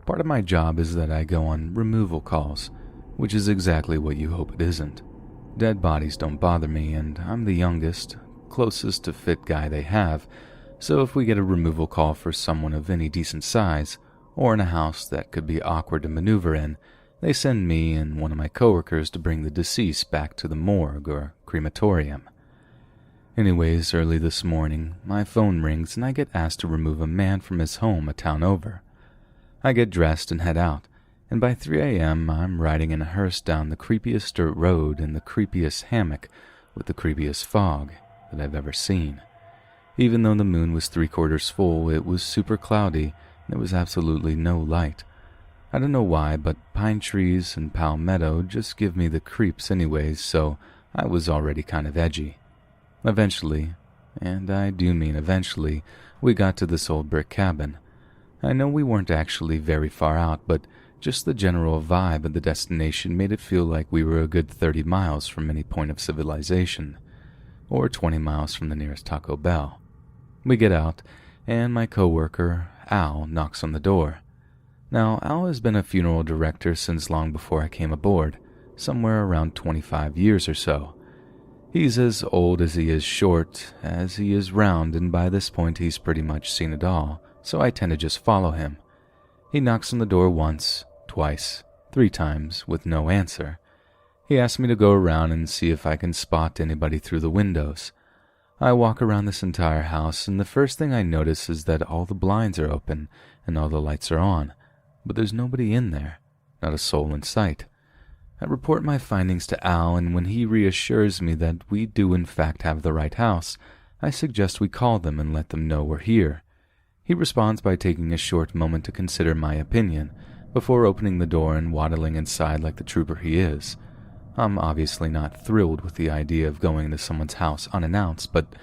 Part of my job is that I go on removal calls, which is exactly what you hope it isn't. Dead bodies don't bother me, and I'm the youngest, closest to fit guy they have, so if we get a removal call for someone of any decent size, or in a house that could be awkward to maneuver in, they send me and one of my coworkers to bring the deceased back to the morgue or crematorium. Anyways, early this morning, my phone rings and I get asked to remove a man from his home a town over. I get dressed and head out, and by 3 a.m. I'm riding in a hearse down the creepiest dirt road in the creepiest hammock with the creepiest fog that I've ever seen. Even though the moon was 3/4 full, it was super cloudy and there was absolutely no light. I don't know why, but pine trees and palmetto just give me the creeps anyways, so I was already kind of edgy. Eventually, and I do mean eventually, we got to this old brick cabin. I know we weren't actually very far out, but just the general vibe of the destination made it feel like we were a good 30 miles from any point of civilization, or 20 miles from the nearest Taco Bell. We get out, and my coworker, Al, knocks on the door. Now, Al has been a funeral director since long before I came aboard, somewhere around 25 years or so. He's as old as he is short, as he is round, and by this point he's pretty much seen it all, so I tend to just follow him. He knocks on the door once, twice, 3 times, with no answer. He asks me to go around and see if I can spot anybody through the windows. I walk around this entire house, and the first thing I notice is that all the blinds are open and all the lights are on, but there's nobody in there, not a soul in sight. I report my findings to Al, and when he reassures me that we do in fact have the right house, I suggest we call them and let them know we're here. He responds by taking a short moment to consider my opinion, before opening the door and waddling inside like the trooper he is. I'm obviously not thrilled with the idea of going into someone's house unannounced, but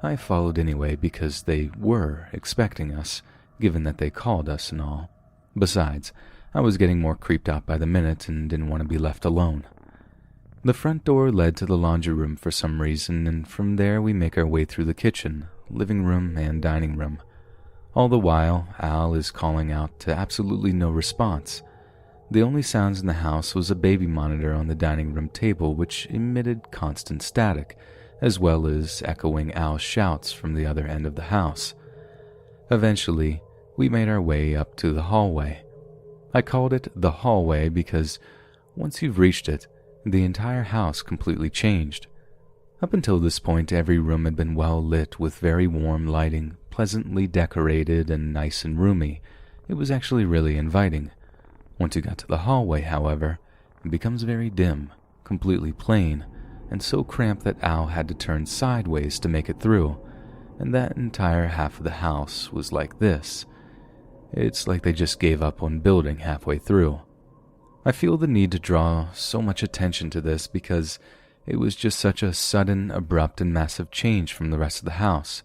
I followed anyway because they were expecting us, given that they called us and all. Besides, I was getting more creeped out by the minute and didn't want to be left alone. The front door led to the laundry room for some reason, and from there we make our way through the kitchen, living room, and dining room. All the while, Al is calling out to absolutely no response. The only sounds in the house was a baby monitor on the dining room table, which emitted constant static, as well as echoing Al's shouts from the other end of the house. Eventually, we made our way up to the hallway. I called it the hallway because once you've reached it, the entire house completely changed. Up until this point, every room had been well lit with very warm lighting, pleasantly decorated and nice and roomy. It was actually really inviting. Once you got to the hallway, however, it becomes very dim, completely plain, and so cramped that Al had to turn sideways to make it through, and that entire half of the house was like this. It's like they just gave up on building halfway through. I feel the need to draw so much attention to this because it was just such a sudden, abrupt, and massive change from the rest of the house.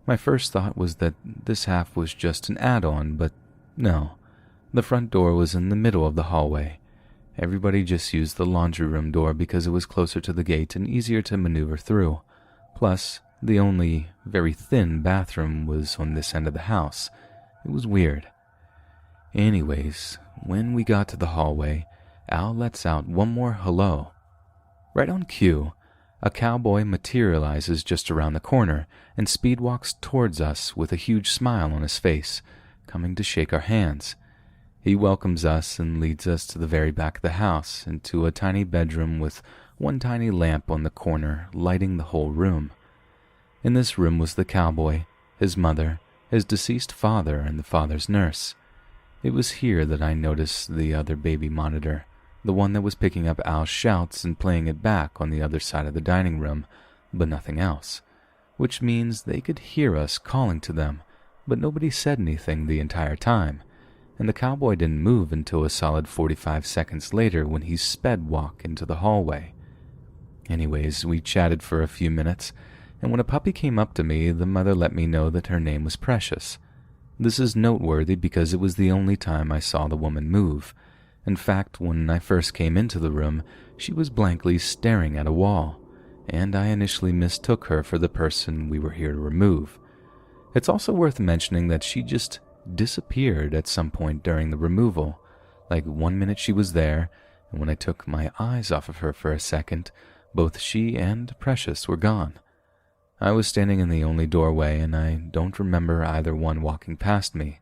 My first thought was that this half was just an add-on, but no. The front door was in the middle of the hallway. Everybody just used the laundry room door because it was closer to the gate and easier to maneuver through. Plus, the only very thin bathroom was on this end of the house. It was weird. Anyways, when we got to the hallway, Al lets out one more hello. Right on cue, a cowboy materializes just around the corner and speed walks towards us with a huge smile on his face, coming to shake our hands. He welcomes us and leads us to the very back of the house, into a tiny bedroom with one tiny lamp on the corner lighting the whole room. In this room was the cowboy, his mother, his deceased father, and the father's nurse. It was here that I noticed the other baby monitor, the one that was picking up Al's shouts and playing it back on the other side of the dining room, but nothing else, which means they could hear us calling to them, but nobody said anything the entire time, and the cowboy didn't move until a solid 45 seconds later when he sped walk into the hallway. Anyways, we chatted for a few minutes, and when a puppy came up to me, the mother let me know that her name was Precious. This is noteworthy because it was the only time I saw the woman move. In fact, when I first came into the room, she was blankly staring at a wall, and I initially mistook her for the person we were here to remove. It's also worth mentioning that she just disappeared at some point during the removal. Like 1 minute she was there, and when I took my eyes off of her for a second, both she and Precious were gone. I was standing in the only doorway, and I don't remember either one walking past me.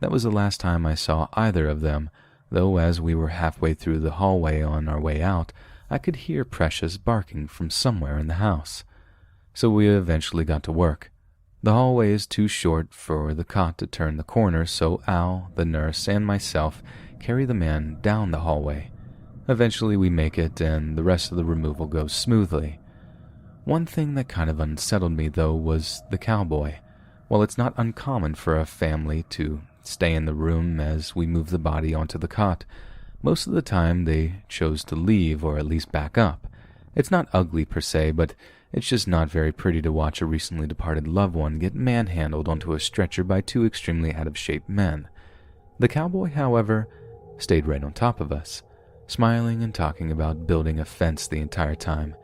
That was the last time I saw either of them, though as we were halfway through the hallway on our way out, I could hear Precious barking from somewhere in the house. So we eventually got to work. The hallway is too short for the cot to turn the corner, so Al, the nurse, and myself carry the man down the hallway. Eventually we make it, and the rest of the removal goes smoothly. One thing that kind of unsettled me, though, was the cowboy. While it's not uncommon for a family to stay in the room as we move the body onto the cot, most of the time they chose to leave or at least back up. It's not ugly per se, but it's just not very pretty to watch a recently departed loved one get manhandled onto a stretcher by two extremely out-of-shape men. The cowboy, however, stayed right on top of us, smiling and talking about building a fence the entire time.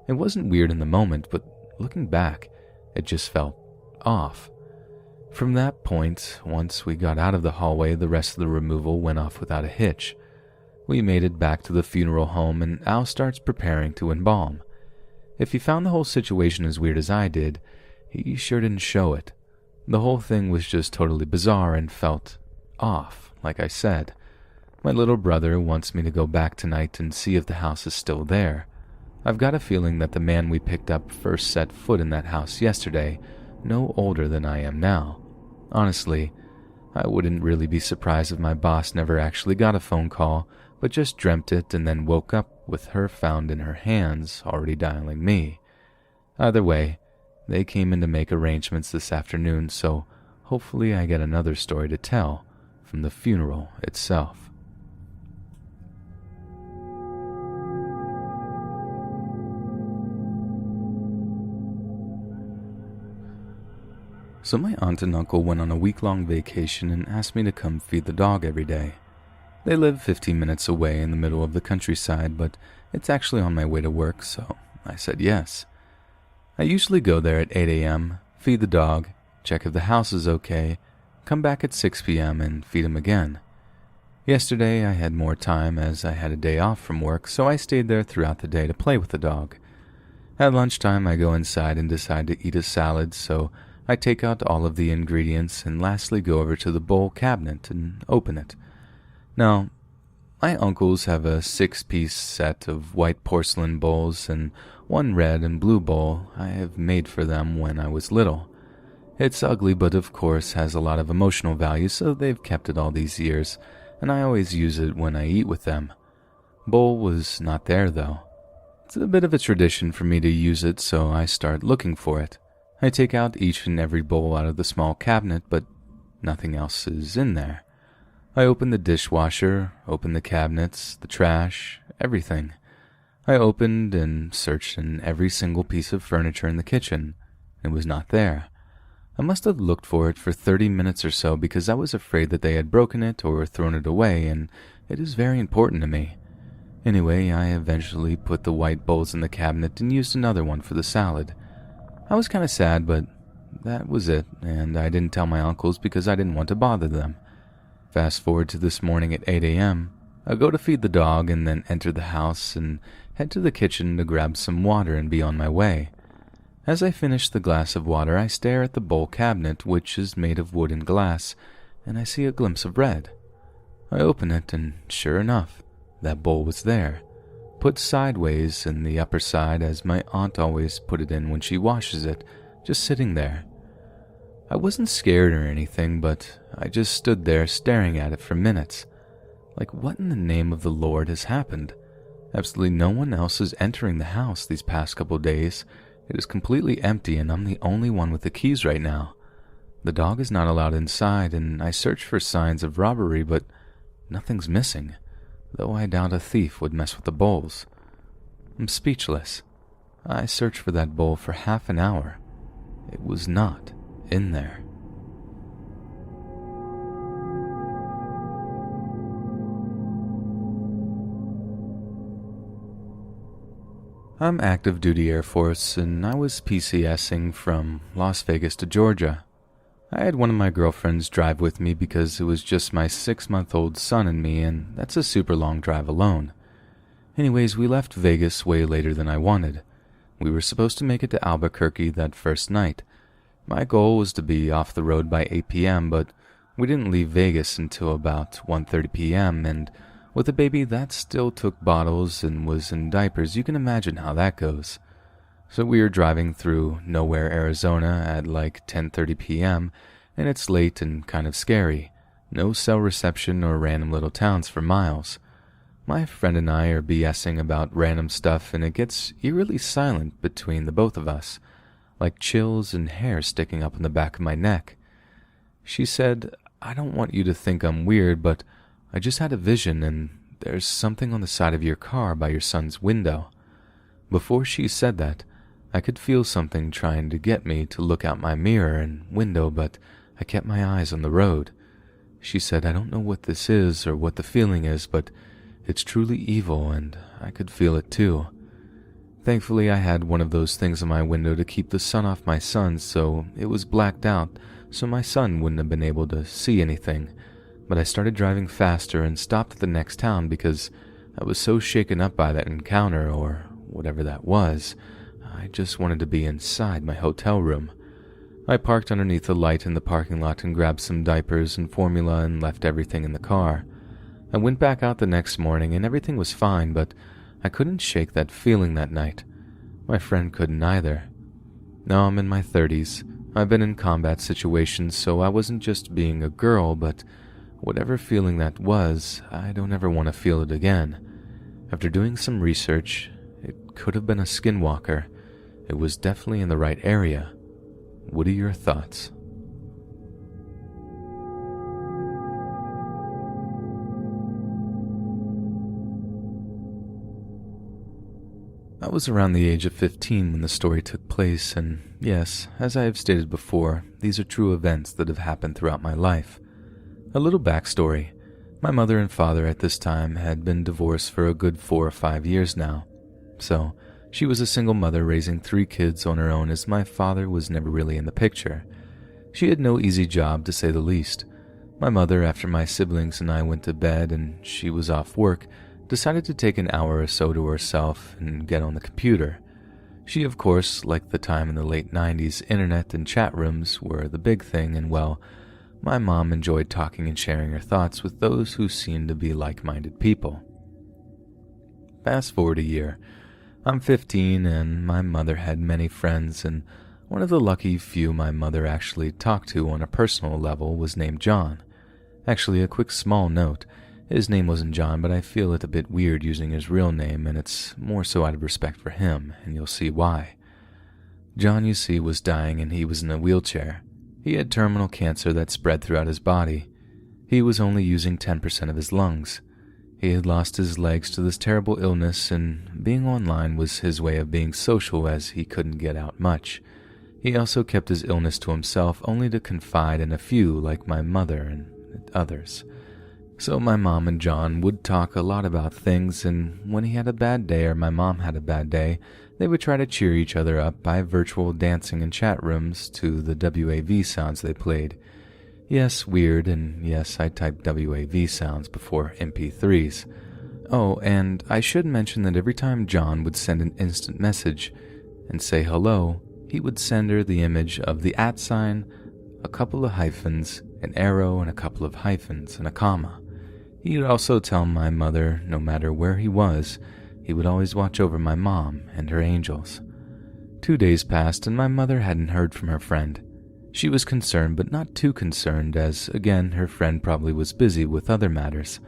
It wasn't weird in the moment, but looking back, it just felt off. From that point, once we got out of the hallway, the rest of the removal went off without a hitch. We made it back to the funeral home, and Al starts preparing to embalm. If he found the whole situation as weird as I did, he sure didn't show it. The whole thing was just totally bizarre and felt off, like I said. My little brother wants me to go back tonight and see if the house is still there. I've got a feeling that the man we picked up first set foot in that house yesterday, no older than I am now. Honestly, I wouldn't really be surprised if my boss never actually got a phone call, but just dreamt it and then woke up with her found in her hands, already dialing me. Either way, they came in to make arrangements this afternoon, so hopefully I get another story to tell from the funeral itself. So my aunt and uncle went on a week-long vacation and asked me to come feed the dog every day. They live 15 minutes away in the middle of the countryside, but it's actually on my way to work, so I said yes. I usually go there at 8 a.m., feed the dog, check if the house is okay, come back at 6 p.m. and feed him again. Yesterday I had more time as I had a day off from work, so I stayed there throughout the day to play with the dog. At lunchtime I go inside and decide to eat a salad, so I take out all of the ingredients and lastly go over to the bowl cabinet and open it. Now, my uncles have a 6-piece set of white porcelain bowls and one red and blue bowl I have made for them when I was little. It's ugly, but of course has a lot of emotional value, so they've kept it all these years, and I always use it when I eat with them. Bowl was not there, though. It's a bit of a tradition for me to use it, so I start looking for it. I take out each and every bowl out of the small cabinet, but nothing else is in there. I open the dishwasher, open the cabinets, the trash, everything. I opened and searched in every single piece of furniture in the kitchen. It was not there. I must have looked for it for 30 minutes or so because I was afraid that they had broken it or thrown it away, and it is very important to me. Anyway, I eventually put the white bowls in the cabinet and used another one for the salad. I was kind of sad, but that was it, and I didn't tell my uncles because I didn't want to bother them. Fast forward to this morning at 8 a.m. I go to feed the dog and then enter the house and head to the kitchen to grab some water and be on my way. As I finish the glass of water, I stare at the bowl cabinet, which is made of wood and glass, and I see a glimpse of red. I open it, and sure enough, that bowl was there, put sideways in the upper side as my aunt always put it in when she washes it, just sitting there. I wasn't scared or anything, but I just stood there staring at it for minutes. Like, what in the name of the Lord has happened? Absolutely no one else is entering the house these past couple days. It is completely empty, and I'm the only one with the keys right now. The dog is not allowed inside, and I search for signs of robbery, but nothing's missing, though I doubt a thief would mess with the bowls. I'm speechless. I searched for that bowl for half an hour. It was not in there. I'm active duty Air Force, and I was PCSing from Las Vegas to Georgia. I had one of my girlfriends drive with me because it was just my 6-month-old son and me, and that's a super long drive alone. Anyways, we left Vegas way later than I wanted. We were supposed to make it to Albuquerque that first night. My goal was to be off the road by 8 p.m., but we didn't leave Vegas until about 1:30 p.m., and with a baby that still took bottles and was in diapers, you can imagine how that goes. So we were driving through nowhere, Arizona at like 10:30 p.m., and it's late and kind of scary. No cell reception or random little towns for miles. My friend and I are BSing about random stuff, and it gets eerily silent between the both of us, like chills and hair sticking up on the back of my neck. She said, "I don't want you to think I'm weird, but I just had a vision, and there's something on the side of your car by your son's window." Before she said that, I could feel something trying to get me to look out my mirror and window, but I kept my eyes on the road. She said, "I don't know what this is or what the feeling is, but it's truly evil, and I could feel it too." Thankfully, I had one of those things on my window to keep the sun off my son, so it was blacked out, so my son wouldn't have been able to see anything. But I started driving faster and stopped at the next town because I was so shaken up by that encounter, or whatever that was. I just wanted to be inside my hotel room. I parked underneath the light in the parking lot and grabbed some diapers and formula and left everything in the car. I went back out the next morning and everything was fine, but I couldn't shake that feeling that night. My friend couldn't either. Now I'm in my 30s. I've been in combat situations, so I wasn't just being a girl, but whatever feeling that was, I don't ever want to feel it again. After doing some research, it could have been a skinwalker. It was definitely in the right area. What are your thoughts? I was around the age of 15 when the story took place, and yes, as I have stated before, these are true events that have happened throughout my life. A little backstory. My mother and father at this time had been divorced for a good 4 or 5 years now. So, she was a single mother raising 3 kids on her own as my father was never really in the picture. She had no easy job, to say the least. My mother, after my siblings and I went to bed and she was off work, decided to take an hour or so to herself and get on the computer. She, of course, like the time in the late 90s, internet and chat rooms were the big thing, and well, my mom enjoyed talking and sharing her thoughts with those who seemed to be like-minded people. Fast forward a year. I'm 15 and my mother had many friends, and One of the lucky few my mother actually talked to on a personal level was named John. Actually, a quick small note. His name wasn't John, but I feel it a bit weird using his real name, and it's more so out of respect for him, and you'll see why. John, you see, was dying and he was in a wheelchair. He had terminal cancer that spread throughout his body. He was only using 10% of his lungs. He had lost his legs to this terrible illness, and being online was his way of being social as he couldn't get out much. He also kept his illness to himself, only to confide in a few like my mother and others. So my mom and John would talk a lot about things, and when he had a bad day or my mom had a bad day, they would try to cheer each other up by virtual dancing in chat rooms to the WAV sounds they played. Yes, weird, and yes, I typed WAV sounds before MP3s. Oh, and I should mention that every time John would send an instant message and say hello, he would send her the image of the @ sign, a couple of hyphens, an arrow, and a couple of hyphens, and a comma. He would also tell my mother no matter where he was, he would always watch over my mom and her angels. 2 days passed and my mother hadn't heard from her friend. She was concerned, but not too concerned, as, again, her friend probably was busy with other matters.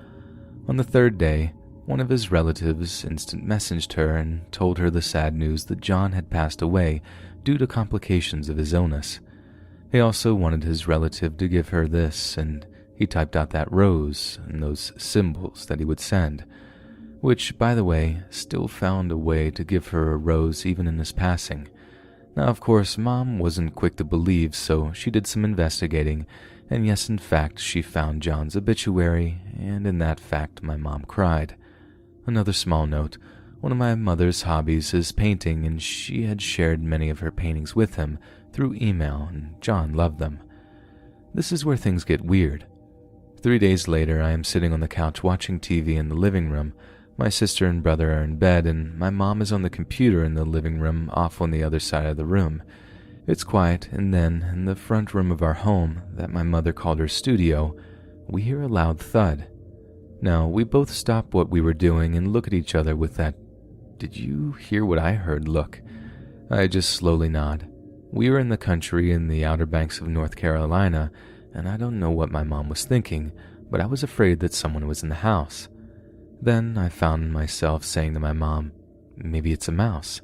On the 3rd day, one of his relatives instant messaged her and told her the sad news that John had passed away due to complications of his illness. He also wanted his relative to give her this, and he typed out that rose and those symbols that he would send, which, by the way, still found a way to give her a rose even in his passing. Now, of course, Mom wasn't quick to believe, so she did some investigating, and yes, in fact, she found John's obituary, and in that fact, my mom cried. Another small note, one of my mother's hobbies is painting, and she had shared many of her paintings with him through email, and John loved them. This is where things get weird. 3 days later, I am sitting on the couch watching TV in the living room. My sister and brother are in bed, and my mom is on the computer in the living room off on the other side of the room. It's quiet, and then, in the front room of our home, that my mother called her studio, we hear a loud thud. Now, we both stop what we were doing and look at each other with that, "Did you hear what I heard?" look. I just slowly nod. We were in the country in the Outer Banks of North Carolina, and I don't know what my mom was thinking, but I was afraid that someone was in the house. Then I found myself saying to my mom, "Maybe it's a mouse."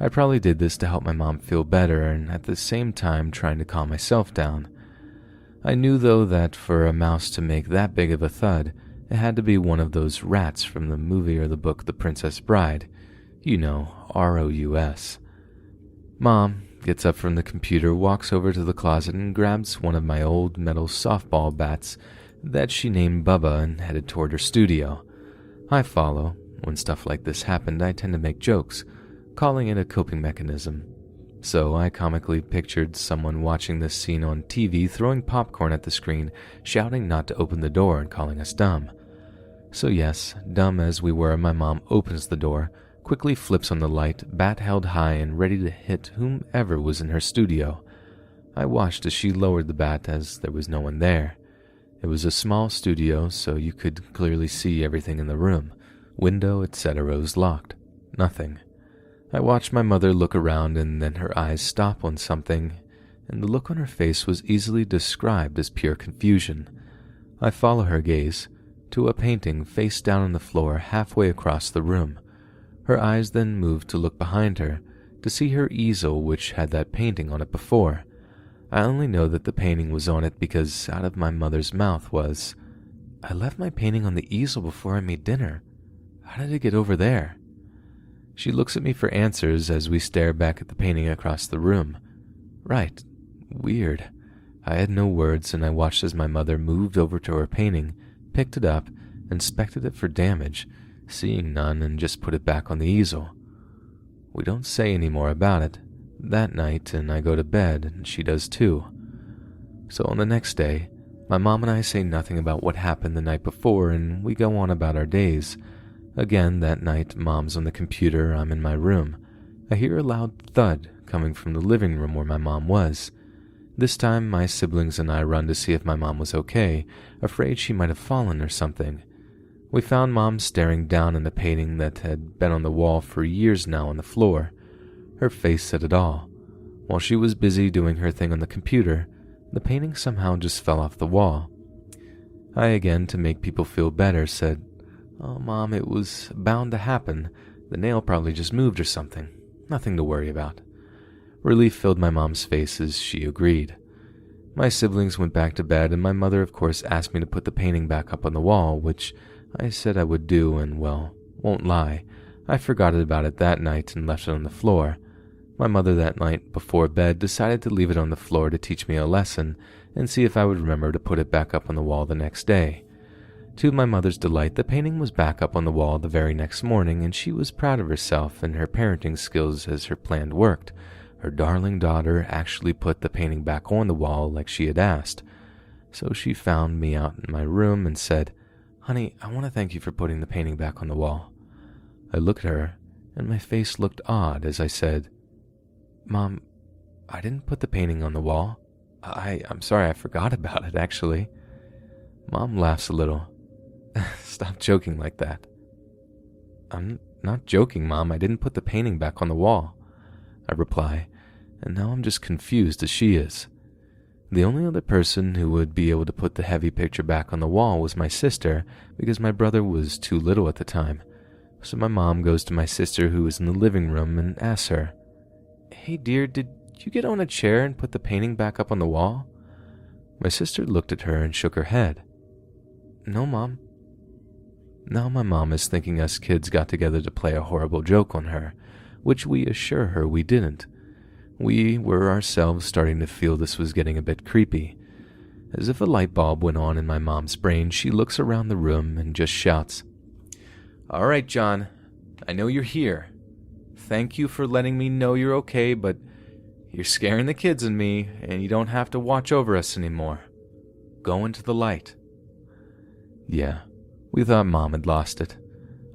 I probably did this to help my mom feel better and at the same time trying to calm myself down. I knew though that for a mouse to make that big of a thud, it had to be one of those rats from the movie or the book The Princess Bride. You know, ROUS. Mom gets up from the computer, walks over to the closet and grabs one of my old metal softball bats that she named Bubba and headed toward her studio. I follow. When stuff like this happened, I tend to make jokes, calling it a coping mechanism. So I comically pictured someone watching this scene on TV throwing popcorn at the screen, shouting not to open the door and calling us dumb. So yes, dumb as we were, my mom opens the door, quickly flips on the light, bat held high and ready to hit whomever was in her studio. I watched as she lowered the bat as there was no one there. It was a small studio, so you could clearly see everything in the room. Window, etc. was locked. Nothing. I watched my mother look around and then her eyes stop on something, and the look on her face was easily described as pure confusion. I follow her gaze to a painting face down on the floor halfway across the room. Her eyes then moved to look behind her, to see her easel which had that painting on it before. I only know that the painting was on it because out of my mother's mouth was, "I left my painting on the easel before I made dinner. How did it get over there?" She looks at me for answers as we stare back at the painting across the room. Right. Weird. I had no words and I watched as my mother moved over to her painting, picked it up, inspected it for damage, seeing none, and just put it back on the easel. We don't say any more about it that night, and I go to bed, and she does too. So on the next day, my mom and I say nothing about what happened the night before, and we go on about our days. Again, that night, Mom's on the computer, I'm in my room. I hear a loud thud coming from the living room where my mom was. This time, my siblings and I run to see if my mom was okay, afraid she might have fallen or something. We found Mom staring down at a painting that had been on the wall for years now on the floor. Her face said it all. While she was busy doing her thing on the computer, the painting somehow just fell off the wall. I again, to make people feel better, said, "Oh, Mom, it was bound to happen. The nail probably just moved or something. Nothing to worry about." Relief filled my mom's face as she agreed. My siblings went back to bed, and my mother, of course, asked me to put the painting back up on the wall, which I said I would do, and, well, won't lie, I forgot about it that night and left it on the floor. My mother that night, before bed, decided to leave it on the floor to teach me a lesson and see if I would remember to put it back up on the wall the next day. To my mother's delight, the painting was back up on the wall the very next morning, and she was proud of herself and her parenting skills as her plan worked. Her darling daughter actually put the painting back on the wall like she had asked. So she found me out in my room and said, "Honey, I want to thank you for putting the painting back on the wall." I looked at her, and my face looked odd as I said, "Mom, I didn't put the painting on the wall. I'm sorry, I forgot about it, actually." Mom laughs a little. "Stop joking like that." "I'm not joking, Mom. I didn't put the painting back on the wall," I reply, and now I'm just confused as she is. The only other person who would be able to put the heavy picture back on the wall was my sister, because my brother was too little at the time. So my mom goes to my sister, who is in the living room, and asks her, "Hey dear, did you get on a chair and put the painting back up on the wall?" My sister looked at her and shook her head. "No, Mom." Now my mom is thinking us kids got together to play a horrible joke on her, which we assure her we didn't. We were ourselves starting to feel this was getting a bit creepy. As if a light bulb went on in my mom's brain, she looks around the room and just shouts, "All right, John, I know you're here. Thank you for letting me know you're okay, but you're scaring the kids and me, and you don't have to watch over us anymore. Go into the light." Yeah, we thought Mom had lost it.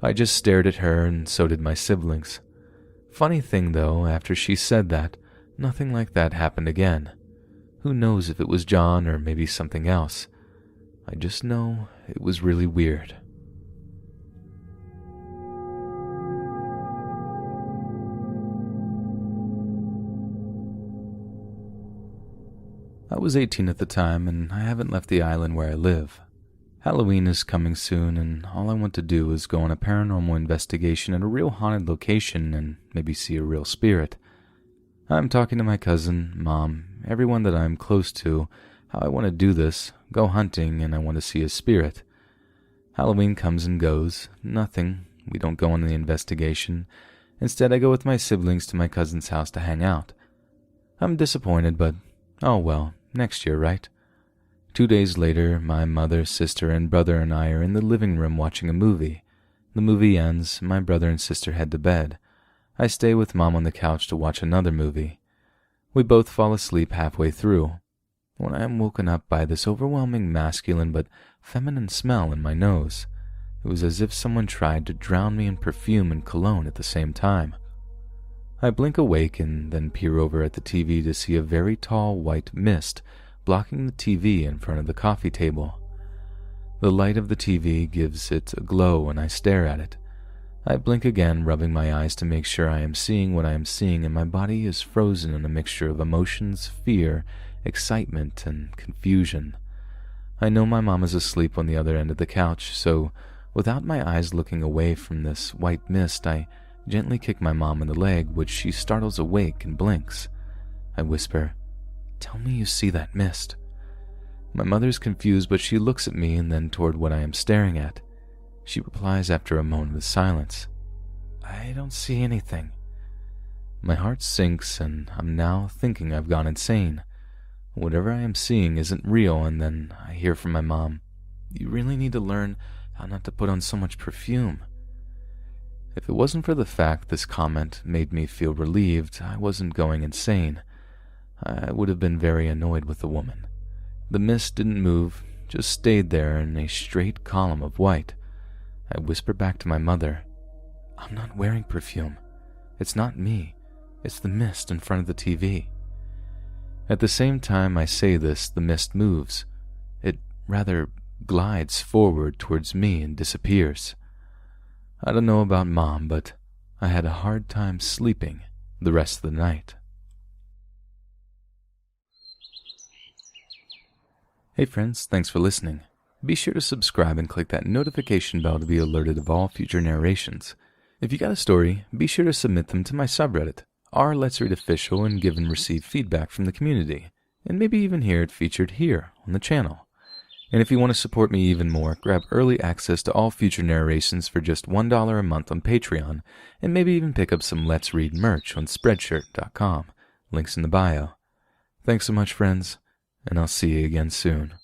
I just stared at her, and so did my siblings. Funny thing, though, after she said that, nothing like that happened again. Who knows if it was John or maybe something else. I just know it was really weird. I was 18 at the time, and I haven't left the island where I live. Halloween is coming soon, and all I want to do is go on a paranormal investigation at a real haunted location and maybe see a real spirit. I'm talking to my cousin, Mom, everyone that I'm close to, how I want to do this, go hunting, and I want to see a spirit. Halloween comes and goes, nothing, we don't go on the investigation. Instead, I go with my siblings to my cousin's house to hang out. I'm disappointed, but oh well, next year, right? 2 days later, my mother, sister, and brother and I are in the living room watching a movie. The movie ends, my brother and sister head to bed. I stay with Mom on the couch to watch another movie. We both fall asleep halfway through, when I am woken up by this overwhelming masculine but feminine smell in my nose. It was as if someone tried to drown me in perfume and cologne at the same time. I blink awake and then peer over at the TV to see a very tall white mist blocking the TV in front of the coffee table. The light of the TV gives it a glow and I stare at it. I blink again, rubbing my eyes to make sure I am seeing what I am seeing, and my body is frozen in a mixture of emotions, fear, excitement, and confusion. I know my mom is asleep on the other end of the couch, so without my eyes looking away from this white mist, I gently kick my mom in the leg, which she startles awake and blinks. I whisper, "Tell me you see that mist." My mother's confused, but she looks at me and then toward what I am staring at. She replies after a moment of silence, "I don't see anything." My heart sinks, and I'm now thinking I've gone insane. Whatever I am seeing isn't real, and then I hear from my mom, "You really need to learn how not to put on so much perfume." If it wasn't for the fact this comment made me feel relieved I wasn't going insane, I would have been very annoyed with the woman. The mist didn't move, just stayed there in a straight column of white. I whisper back to my mother, "I'm not wearing perfume. It's not me. It's the mist in front of the TV." At the same time I say this, the mist moves. It rather glides forward towards me and disappears. I don't know about Mom, but I had a hard time sleeping the rest of the night. Hey friends, thanks for listening. Be sure to subscribe and click that notification bell to be alerted of all future narrations. If you got a story, be sure to submit them to my subreddit, r/Let's Read Official, and give and receive feedback from the community, and maybe even hear it featured here on the channel. And if you want to support me even more, grab early access to all future narrations for just $1 a month on Patreon, and maybe even pick up some Let's Read merch on Spreadshirt.com. Links in the bio. Thanks so much, friends, and I'll see you again soon.